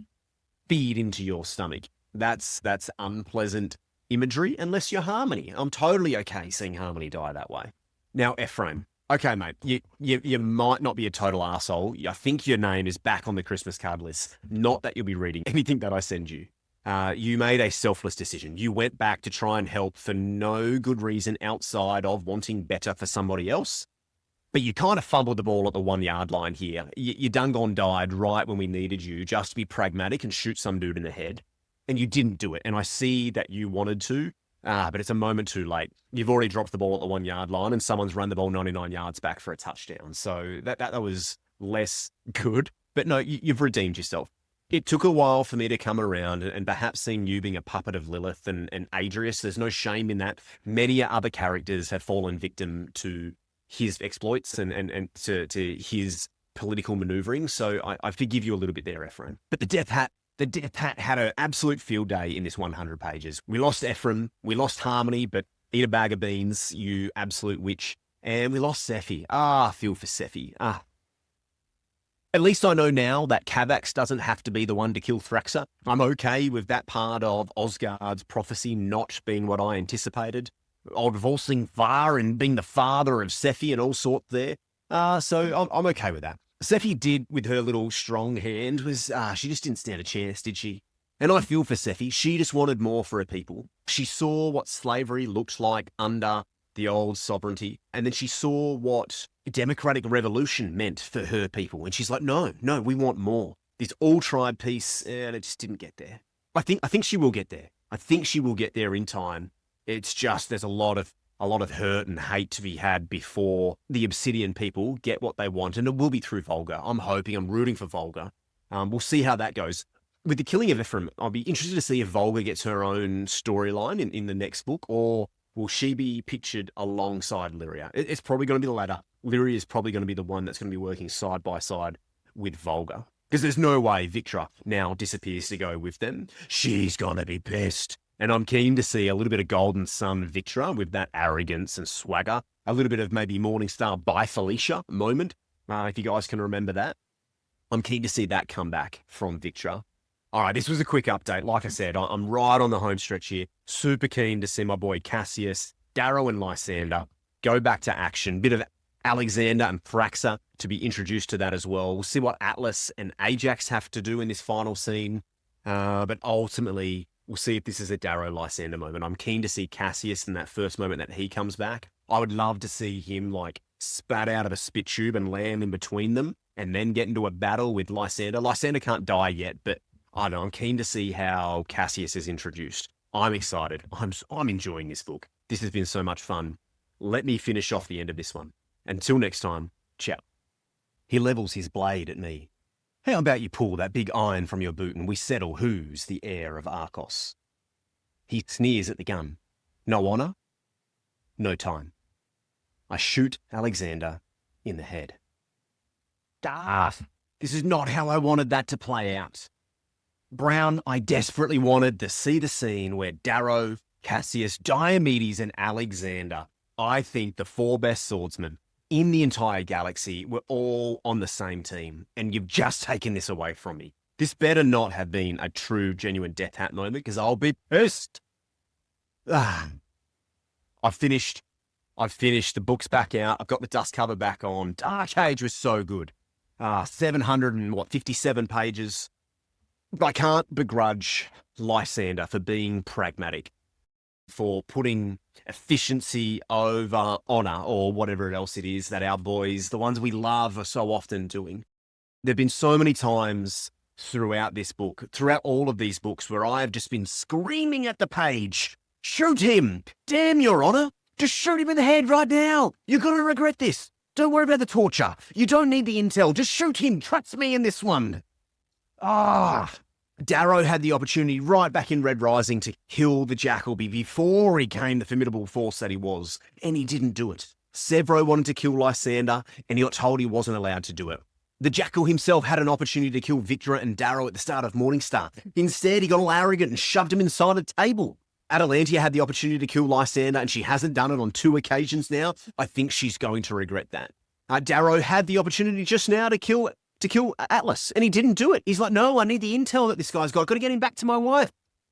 feed into your stomach. That's unpleasant imagery unless you're Harmony. I'm totally okay seeing Harmony die that way. Now, Ephraim. Okay, mate, you might not be a total arsehole. I think your name is back on the Christmas card list. Not that you'll be reading anything that I send you. You made a selfless decision. You went back to try and help for no good reason outside of wanting better for somebody else. But you kind of fumbled the ball at the 1 yard line here. You done gone died right when we needed you just to be pragmatic and shoot some dude in the head. And you didn't do it. And I see that you wanted to, but it's a moment too late. You've already dropped the ball at the 1 yard line and someone's run the ball 99 yards back for a touchdown. So that was less good. But no, you've redeemed yourself. It took a while for me to come around, and perhaps seeing you being a puppet of Lilith and Adrius, there's no shame in that. Many other characters have fallen victim to his exploits and to his political maneuvering. So I forgive you a little bit there, Ephraim. But the Death Hat had an absolute field day in this 100 pages. We lost Ephraim, we lost Harmony, but eat a bag of beans, you absolute witch. And we lost Sefi. I feel for Sefi. At least I know now that Cavax doesn't have to be the one to kill Thraxa. I'm okay with that part of Ozgard's prophecy not being what I anticipated. Old Volsing Var and being the father of Sefi and all sorts there. So I'm okay with that. Sefi did with her little strong hand was, she just didn't stand a chance, did she? And I feel for Sefi. She just wanted more for her people. She saw what slavery looked like under the old sovereignty. And then she saw what democratic revolution meant for her people. And she's like, no, we want more. This Alltribe piece, and it just didn't get there. I think she will get there. I think she will get there in time. It's just there's a lot of hurt and hate to be had before the Obsidian people get what they want. And it will be through Volga. I'm rooting for Volga. We'll see how that goes. With the killing of Ephraim, I'll be interested to see if Volga gets her own storyline in the next book, or will she be pictured alongside Lyria? It's probably going to be the latter. Lyria is probably going to be the one that's going to be working side by side with Volga. Because there's no way Victra now disappears to go with them. She's going to be pissed. And I'm keen to see a little bit of Golden Sun Victra with that arrogance and swagger. A little bit of maybe Morningstar by Felicia moment, if you guys can remember that. I'm keen to see that come back from Victra. All right, this was a quick update. Like I said, I'm right on the home stretch here. Super keen to see my boy Cassius, Darrow and Lysander go back to action. Bit of Alexander and Thraxa to be introduced to that as well. We'll see what Atlas and Ajax have to do in this final scene. But ultimately, we'll see if this is a Darrow-Lysander moment. I'm keen to see Cassius in that first moment that he comes back. I would love to see him like spat out of a spit tube and land in between them and then get into a battle with Lysander. Lysander can't die yet, but I don't know, I'm keen to see how Cassius is introduced. I'm excited. I'm enjoying this book. This has been so much fun. Let me finish off the end of this one. Until next time, ciao. He levels his blade at me. How about you pull that big iron from your boot and we settle who's the heir of Arcos? He sneers at the gun. No honor? No time. I shoot Alexander in the head. This is not how I wanted that to play out. Brown, I desperately wanted to see the scene where Darrow, Cassius, Diomedes, and Alexander, I think the four best swordsmen in the entire galaxy, were all on the same team. And you've just taken this away from me. This better not have been a true, genuine Death Hat moment, because I'll be pissed. I've finished. The book's back out. I've got the dust cover back on. Dark Age was so good. 757 pages. I can't begrudge Lysander for being pragmatic, for putting efficiency over honor or whatever else it is that our boys, the ones we love, are so often doing. There have been so many times throughout this book, throughout all of these books, where I have just been screaming at the page, shoot him! Damn, Your Honor! Just shoot him in the head right now! You're going to regret this! Don't worry about the torture. You don't need the intel. Just shoot him. Trust me in this one. Darrow had the opportunity right back in Red Rising to kill the Jackalby before he became the formidable force that he was, and he didn't do it. Sevro wanted to kill Lysander, and he got told he wasn't allowed to do it. The Jackal himself had an opportunity to kill Victra and Darrow at the start of Morningstar. Instead, he got all arrogant and shoved him inside a table. Atalantia had the opportunity to kill Lysander, and she hasn't done it on 2 occasions now. I think she's going to regret that. Darrow had the opportunity just now to kill Atlas, and he didn't do it. He's like, no, I need the intel that this guy's got. I've got to get him back to my wife.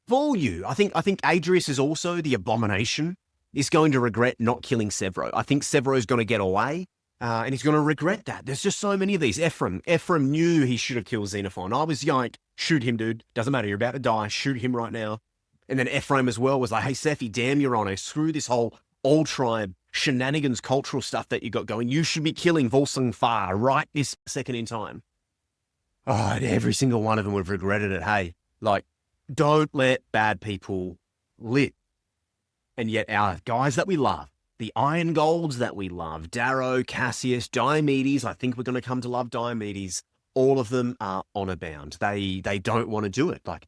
For you. I think Adrius is also the Abomination. Is going to regret not killing Sevro. I think Sevro's going to get away. And he's going to regret that. There's just so many of these. Ephraim knew he should have killed Xenophon. I was like, shoot him, dude. Doesn't matter. You're about to die. Shoot him right now. And then Ephraim as well was like, hey, Sefi, damn your honor. Screw this whole Alltribe shenanigans cultural stuff that you got going. You should be killing Volsung Far right this second in time. Oh, and every single one of them would have regretted it. Hey, like, don't let bad people live. And yet our guys that we love, the Iron Golds that we love, Darrow, Cassius, Diomedes, I think we're going to come to love Diomedes. All of them are honor bound. They don't want to do it. Like,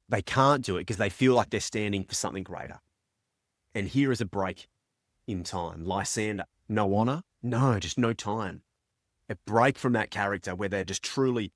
they can't do it because they feel like they're standing for something greater. And here is a break in time. Lysander, no honor? No, just no time. A break from that character where they're just truly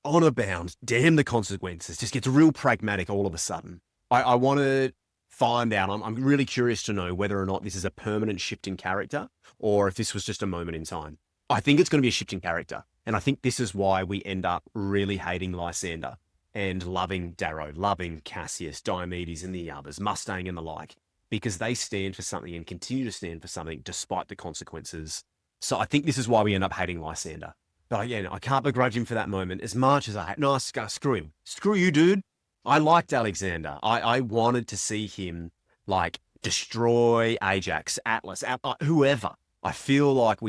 honor bound. Damn the consequences. Just gets real pragmatic all of a sudden. I want to find out. I'm really curious to know whether or not this is a permanent shift in character or if this was just a moment in time. I think it's going to be a shift in character. And I think this is why we end up really hating Lysander and loving Darrow, loving Cassius, Diomedes and the others, Mustang and the like, because they stand for something and continue to stand for something despite the consequences. So I think this is why we end up hating Lysander. But again, I can't begrudge him for that moment as much as I hate. No, screw him. Screw you, dude. I liked Alexander. I wanted to see him like destroy Ajax, Atlas, whoever. I feel like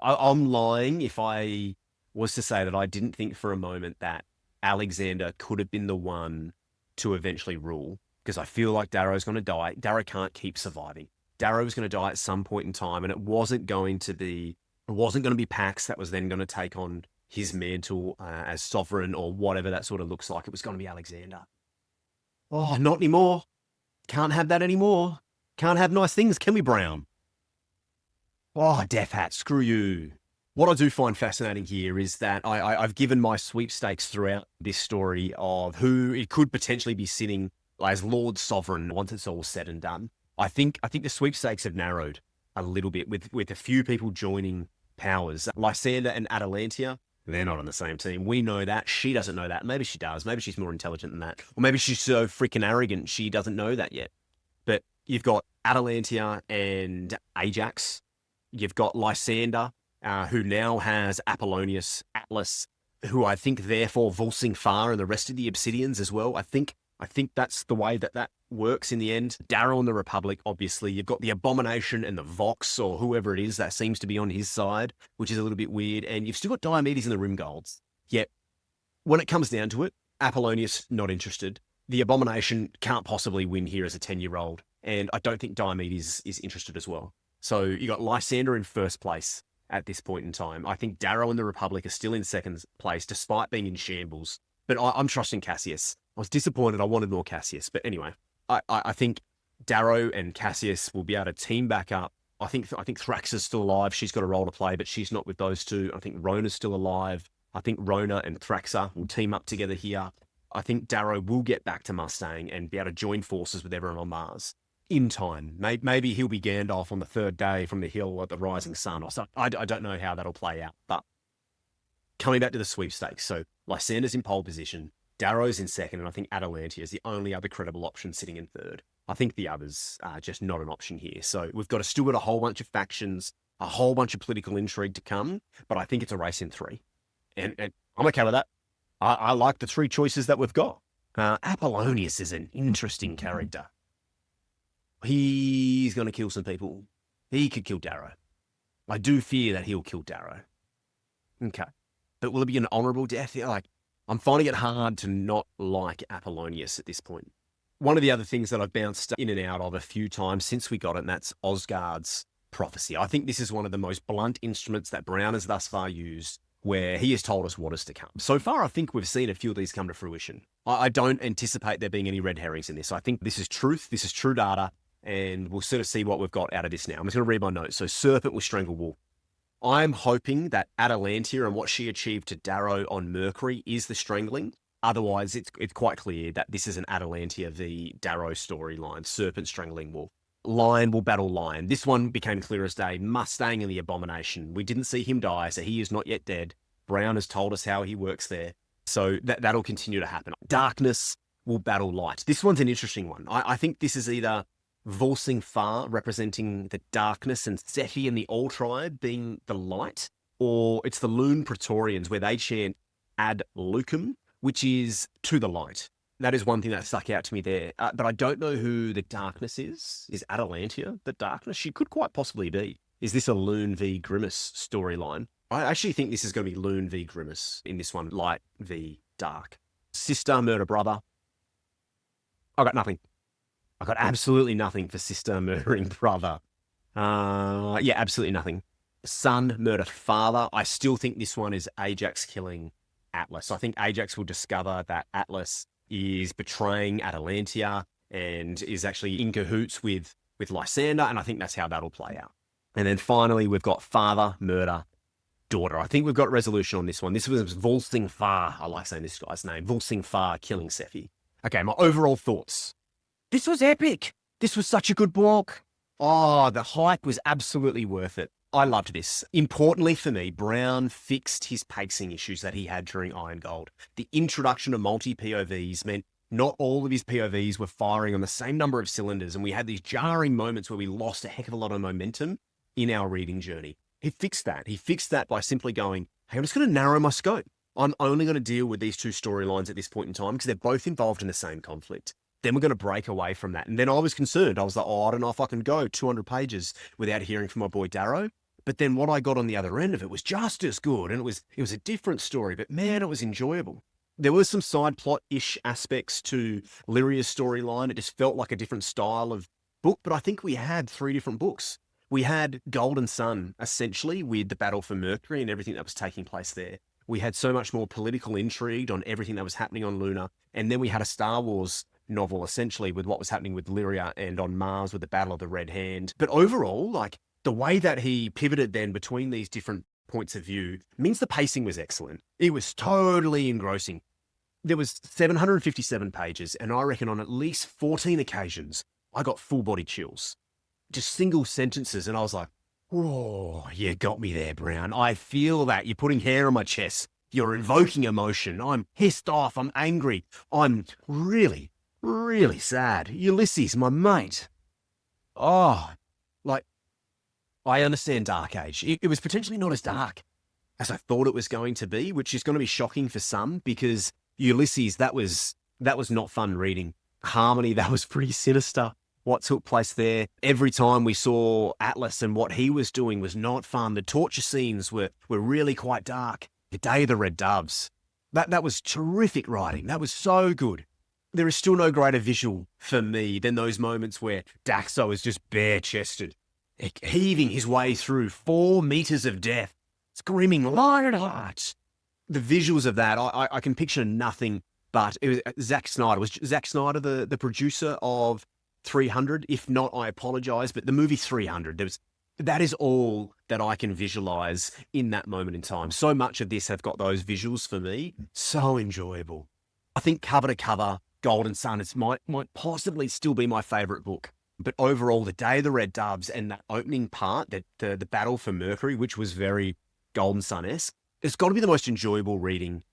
I'm lying if I was to say that I didn't think for a moment that Alexander could have been the one to eventually rule, because I feel like Darrow's going to die. Darrow can't keep surviving. Darrow was going to die at some point in time, and it wasn't going to be Pax that was then going to take on his mantle as sovereign or whatever that sort of looks like. It was going to be Alexander. Oh, not anymore. Can't have that anymore. Can't have nice things, can we, Brown? Oh, Death Hat, screw you. What I do find fascinating here is that I've given my sweepstakes throughout this story of who it could potentially be sitting as Lord Sovereign once it's all said and done. I think the sweepstakes have narrowed a little bit with a few people joining powers. Lysander and Atalantia, they're not on the same team. We know that. She doesn't know that. Maybe she does. Maybe she's more intelligent than that. Or maybe she's so freaking arrogant she doesn't know that yet. But you've got Atalantia and Ajax. You've got Lysander, who now has Apollonius, Atlas, who I think therefore Volsing Far and the rest of the Obsidians as well. I think that's the way that works in the end. Darrow and the Republic, obviously. You've got the Abomination and the Vox, or whoever it is that seems to be on his side, which is a little bit weird. And you've still got Diomedes and the Rimgolds. Yet, when it comes down to it, Apollonius, not interested. The Abomination can't possibly win here as a 10-year-old. And I don't think Diomedes is interested as well. So you got Lysander in first place at this point in time. I think Darrow and the Republic are still in second place, despite being in shambles. But I'm trusting Cassius. I was disappointed. I wanted more Cassius. But anyway, I think Darrow and Cassius will be able to team back up. I think Thraxa's still alive. She's got a role to play, but she's not with those two. I think Rona's still alive. I think Rona and Thraxa will team up together here. I think Darrow will get back to Mustang and be able to join forces with everyone on Mars in time. Maybe he'll be Gandalf on the third day from the hill at the rising sun or something. I don't know how that'll play out. But coming back to the sweepstakes, so Lysander's in pole position. Darrow's in second, and I think Atalantia is the only other credible option sitting in third. I think the others are just not an option here. So we've got still got a whole bunch of factions, a whole bunch of political intrigue to come, but I think it's a race in three. And I'm okay with that. I like the three choices that we've got. Apollonius is an interesting character. He's going to kill some people. He could kill Darrow. I do fear that he'll kill Darrow. Okay. But will it be an honourable death? I'm finding it hard to not like Apollonius at this point. One of the other things that I've bounced in and out of a few times since we got it, and that's Ozgard's Prophecy. I think this is one of the most blunt instruments that Brown has thus far used, where he has told us what is to come. So far, I think we've seen a few of these come to fruition. I don't anticipate there being any red herrings in this. I think this is truth, this is true data, and we'll sort of see what we've got out of this now. I'm just going to read my notes. So Serpent will strangle Wolf. I'm hoping that Atalantia and what she achieved to Darrow on Mercury is the strangling. Otherwise, it's quite clear that this is an Atalantia v Darrow storyline. Serpent strangling Wolf. Lion will battle Lion. This one became clear as day. Mustang and the Abomination. We didn't see him die, so he is not yet dead. Brown has told us how he works there. So that'll continue to happen. Darkness will battle Light. This one's an interesting one. I think this is either Volsing Far representing the darkness and Sefi and the Alltribe being the light, or it's the Loon Praetorians where they chant Ad Lucum, which is to the light. That is one thing that stuck out to me there. But I don't know who the darkness is. Is Atalantia the darkness? She could quite possibly be. Is this a Loon v Grimace storyline? I actually think this is going to be Loon v Grimace in this one, light v dark. Sister, murder, brother. I got nothing. I got absolutely nothing for sister murdering brother. Yeah, absolutely nothing. Son, murder, father. I still think this one is Ajax killing Atlas. I think Ajax will discover that Atlas is betraying Atalantia and is actually in cahoots with Lysander, and I think that's how that'll play out. And then finally, we've got father, murder, daughter. I think we've got resolution on this one. This was Volsing Far. I like saying this guy's name. Volsing Far killing Sefi. Okay, my overall thoughts. This was epic. This was such a good book. Oh, the hype was absolutely worth it. I loved this. Importantly for me, Brown fixed his pacing issues that he had during Iron Gold. The introduction of multi-POVs meant not all of his POVs were firing on the same number of cylinders, and we had these jarring moments where we lost a heck of a lot of momentum in our reading journey. He fixed that. He fixed that by simply going, hey, I'm just going to narrow my scope. I'm only going to deal with these two storylines at this point in time because they're both involved in the same conflict. Then we're going to break away from that. And then I was concerned. I was like, oh, I don't know if I can go 200 pages without hearing from my boy Darrow. But then what I got on the other end of it was just as good. And it was a different story, but man, it was enjoyable. There was some side plot-ish aspects to Lyria's storyline. It just felt like a different style of book, but I think we had 3 different books. We had Golden Sun, essentially, with the battle for Mercury and everything that was taking place there. We had so much more political intrigue on everything that was happening on Luna. And then we had a Star Wars novel, essentially, with what was happening with Lyria and on Mars with the Battle of the Red Hand. But overall, like, the way that he pivoted then between these different points of view means the pacing was excellent. It was totally engrossing. There was 757 pages, and I reckon on at least 14 occasions, I got full-body chills. Just single sentences, and I was like, whoa, you got me there, Brown. I feel that. You're putting hair on my chest. You're invoking emotion. I'm pissed off. I'm angry. I'm really, really sad. Ulysses, my mate. Oh, like, I understand Dark Age. It was potentially not as dark as I thought it was going to be, which is going to be shocking for some because Ulysses, that was not fun reading. Harmony, that was pretty sinister. What took place there. Every time we saw Atlas and what he was doing was not fun. The torture scenes were really quite dark. The Day of the Red Doves, that was terrific writing. That was so good. There is still no greater visual for me than those moments where Daxo is just bare-chested, heaving his way through 4 meters of death, screaming, Lionheart. The visuals of that, I can picture nothing but it was Zack Snyder. Was Zack Snyder the producer of 300? If not, I apologize. But the movie 300, that is all that I can visualize in that moment in time. So much of this have got those visuals for me. So enjoyable. I think cover to cover, Golden Sun might possibly still be my favorite book. But overall, The Day of the Red Doves and that opening part, the battle for Mercury, which was very Golden Sun-esque, it's got to be the most enjoyable reading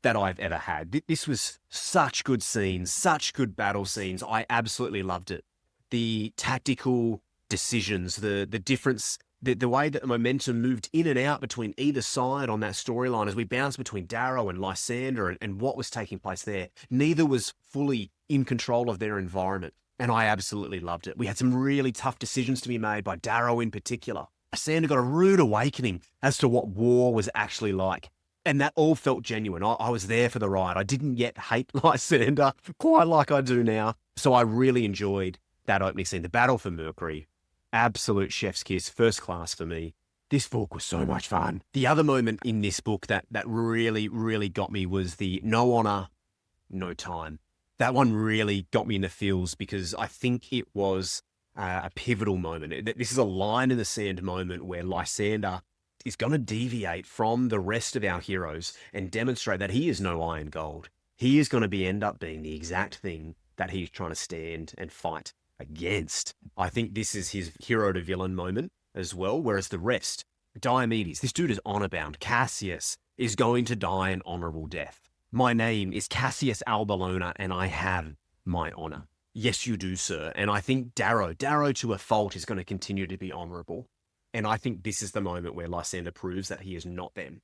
that I've ever had. This was such good scenes, such good battle scenes. I absolutely loved it. The tactical decisions, the difference, the way that the momentum moved in and out between either side on that storyline as we bounced between Darrow and Lysander and what was taking place there. Neither was fully in control of their environment. And I absolutely loved it. We had some really tough decisions to be made by Darrow in particular. Lysander got a rude awakening as to what war was actually like. And that all felt genuine. I was there for the ride. I didn't yet hate Lysander quite like I do now. So I really enjoyed that opening scene. The battle for Mercury, absolute chef's kiss, first class for me. This book was so much fun. The other moment in this book that really, really got me was the no honor, no time. That one really got me in the feels because I think it was a pivotal moment. This is a line in the sand moment where Lysander is going to deviate from the rest of our heroes and demonstrate that he is no iron gold. He is going to end up being the exact thing that he's trying to stand and fight against. I think this is his hero to villain moment as well, whereas the rest, Diomedes, this dude is honor bound. Cassius is going to die an honorable death. My name is Cassius Albellona and I have my honor. Yes, you do, sir. And I think Darrow to a fault is going to continue to be honourable. And I think this is the moment where Lysander proves that he is not them.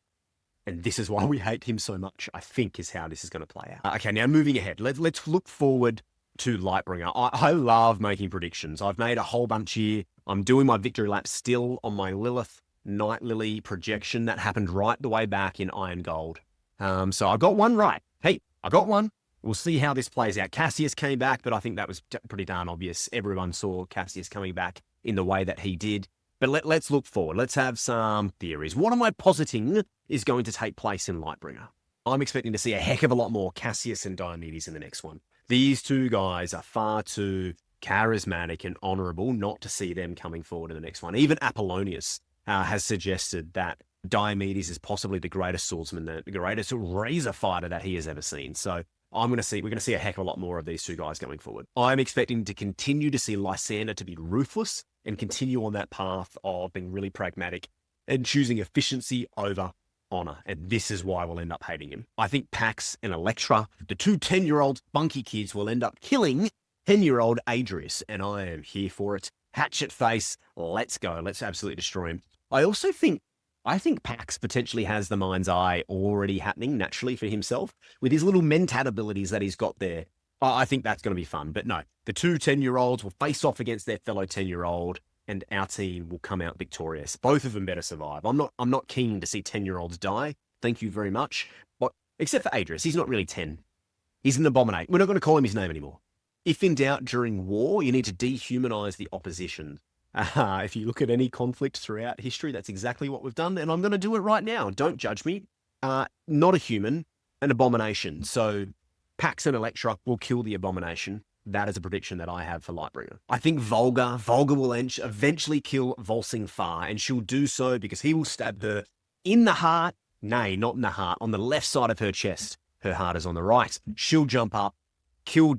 And this is why we hate him so much, I think, is how this is going to play out. Okay, now moving ahead, let's look forward to Lightbringer. I love making predictions. I've made a whole bunch here. I'm doing my victory lap still on my Lilith Night Lily projection that happened right the way back in Iron Gold. So I got one right. Hey, I got one. We'll see how this plays out. Cassius came back, but I think that was pretty darn obvious. Everyone saw Cassius coming back in the way that he did. But let's look forward. Let's have some theories. What am I positing is going to take place in Lightbringer? I'm expecting to see a heck of a lot more Cassius and Diomedes in the next one. These two guys are far too charismatic and honourable not to see them coming forward in the next one. Even Apollonius has suggested that Diomedes is possibly the greatest swordsman, the greatest razor fighter that he has ever seen. So we're going to see a heck of a lot more of these two guys going forward. I'm expecting to continue to see Lysander to be ruthless and continue on that path of being really pragmatic and choosing efficiency over honor. And this is why we'll end up hating him. I think Pax and Electra, the two 10-year-old bunky kids, will end up killing 10-year-old Adrius. And I am here for it. Hatchet face. Let's go. Let's absolutely destroy him. I think Pax potentially has the Mind's Eye already happening naturally for himself with his little mentat abilities that he's got there. I think that's going to be fun. But no, the two 10-year-olds will face off against their fellow 10-year-old and our team will come out victorious. Both of them better survive. I'm not keen to see 10-year-olds die. Thank you very much. But except for Adrius, he's not really 10. He's an Abomination. We're not going to call him his name anymore. If in doubt during war, you need to dehumanize the opposition. If you look at any conflict throughout history, that's exactly what we've done, and I'm going to do it right now. Don't judge me. Not a human, an abomination. So Pax and Electra will kill the Abomination. That is a prediction that I have for Lightbringer. I think Volga will eventually kill Volsing Far, and she'll do so because he will stab her in the heart. Nay, not in the heart, on the left side of her chest. Her heart is on the right. She'll jump up, kill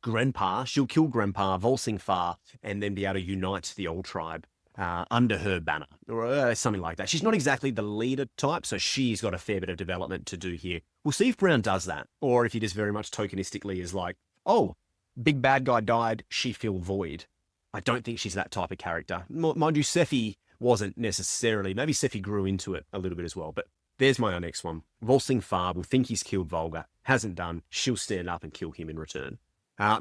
Grandpa. She'll kill Grandpa, Volsing Far, and then be able to unite the Alltribe under her banner, or something like that. She's not exactly the leader type, so she's got a fair bit of development to do here. We'll see if Brown does that, or if he just very much tokenistically is like, oh, big bad guy died, she feel void. I don't think she's that type of character. Mind you, Sefi wasn't necessarily. Maybe Sefi grew into it a little bit as well, but there's my next one. Volsing Far will think he's killed Volga. Hasn't done. She'll stand up and kill him in return.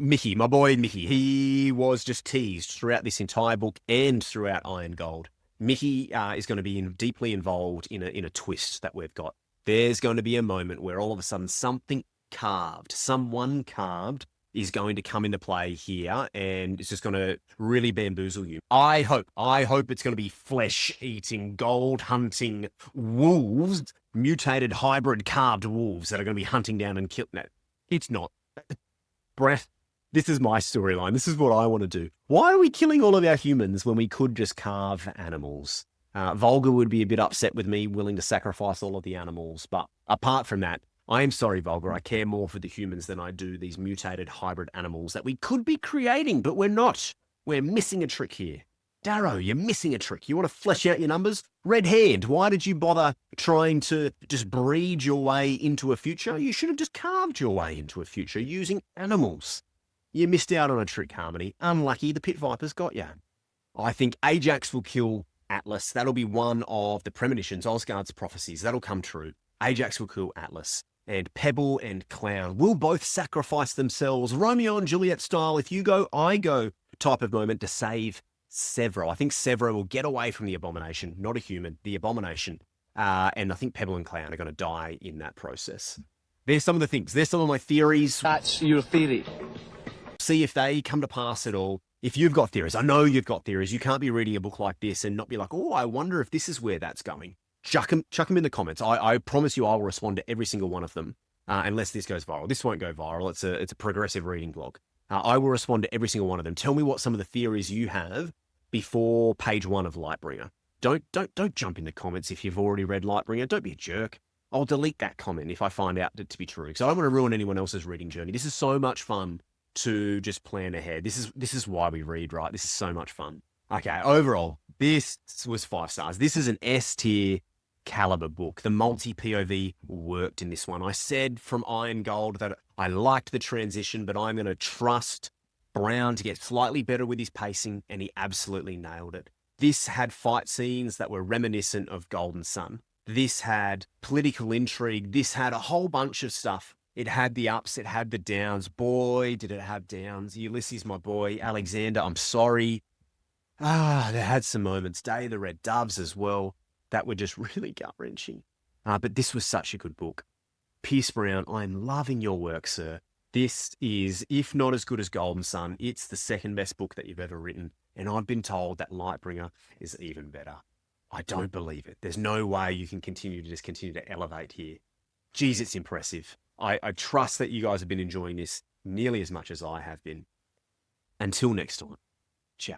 Mickey, my boy Mickey, he was just teased throughout this entire book and throughout Iron Gold. Mickey is going to be deeply involved in a twist that we've got. There's going to be a moment where all of a sudden someone carved is going to come into play here, and it's just going to really bamboozle you. I hope it's going to be flesh-eating, gold-hunting wolves, mutated hybrid carved wolves that are going to be hunting down and killing it. It's not. Brett, this is my storyline. This is what I want to do. Why are we killing all of our humans when we could just carve animals? Volga would be a bit upset with me, willing to sacrifice all of the animals. But apart from that, I am sorry, Volga. I care more for the humans than I do these mutated hybrid animals that we could be creating, but we're not. We're missing a trick here. Darrow, you're missing a trick. You want to flesh out your numbers? Red Hand, why did you bother trying to just breed your way into a future? You should have just carved your way into a future using animals. You missed out on a trick, Harmony. Unlucky, the Pit Vipers got you. I think Ajax will kill Atlas. That'll be one of the premonitions, Ozgard's prophecies. That'll come true. Ajax will kill Atlas. And Pebble and Clown will both sacrifice themselves, Romeo and Juliet style, if you go, I go type of moment to save Severo. I think Severo will get away from the Abomination, not a human, the Abomination. And I think Pebble and Clown are going to die in that process. There's some of the things. There's some of my theories. That's your theory. See if they come to pass at all. If you've got theories, I know you've got theories. You can't be reading a book like this and not be like, oh, I wonder if this is where that's going. Chuck them in the comments. I promise you I will respond to every single one of them, unless this goes viral. This won't go viral. It's a progressive reading blog. I will respond to every single one of them. Tell me what some of the theories you have before page 1 of Lightbringer. Don't jump in the comments if you've already read Lightbringer. Don't be a jerk. I'll delete that comment if I find out it to be true, because I don't want to ruin anyone else's reading journey. This is so much fun to just plan ahead. This is why we read, right? This is so much fun. Okay, overall, this was 5 stars. This is an S tier caliber book. The multi-POV worked in this one. I said from Iron Gold that I liked the transition, but I'm going to trust Brown to get slightly better with his pacing, and he absolutely nailed it. This had fight scenes that were reminiscent of Golden Son. This had political intrigue. This had a whole bunch of stuff. It had the ups, it had the downs. Boy, did it have downs. Ulysses, my boy. Alexander, I'm sorry. They had some moments. Day of the Red Doves as well that were just really gut-wrenching. But this was such a good book. Pierce Brown, I'm loving your work, sir. This is, if not as good as Golden Son, it's the second best book that you've ever written. And I've been told that Lightbringer is even better. I don't believe it. There's no way you can continue to elevate here. Geez, it's impressive. I trust that you guys have been enjoying this nearly as much as I have been. Until next time, ciao.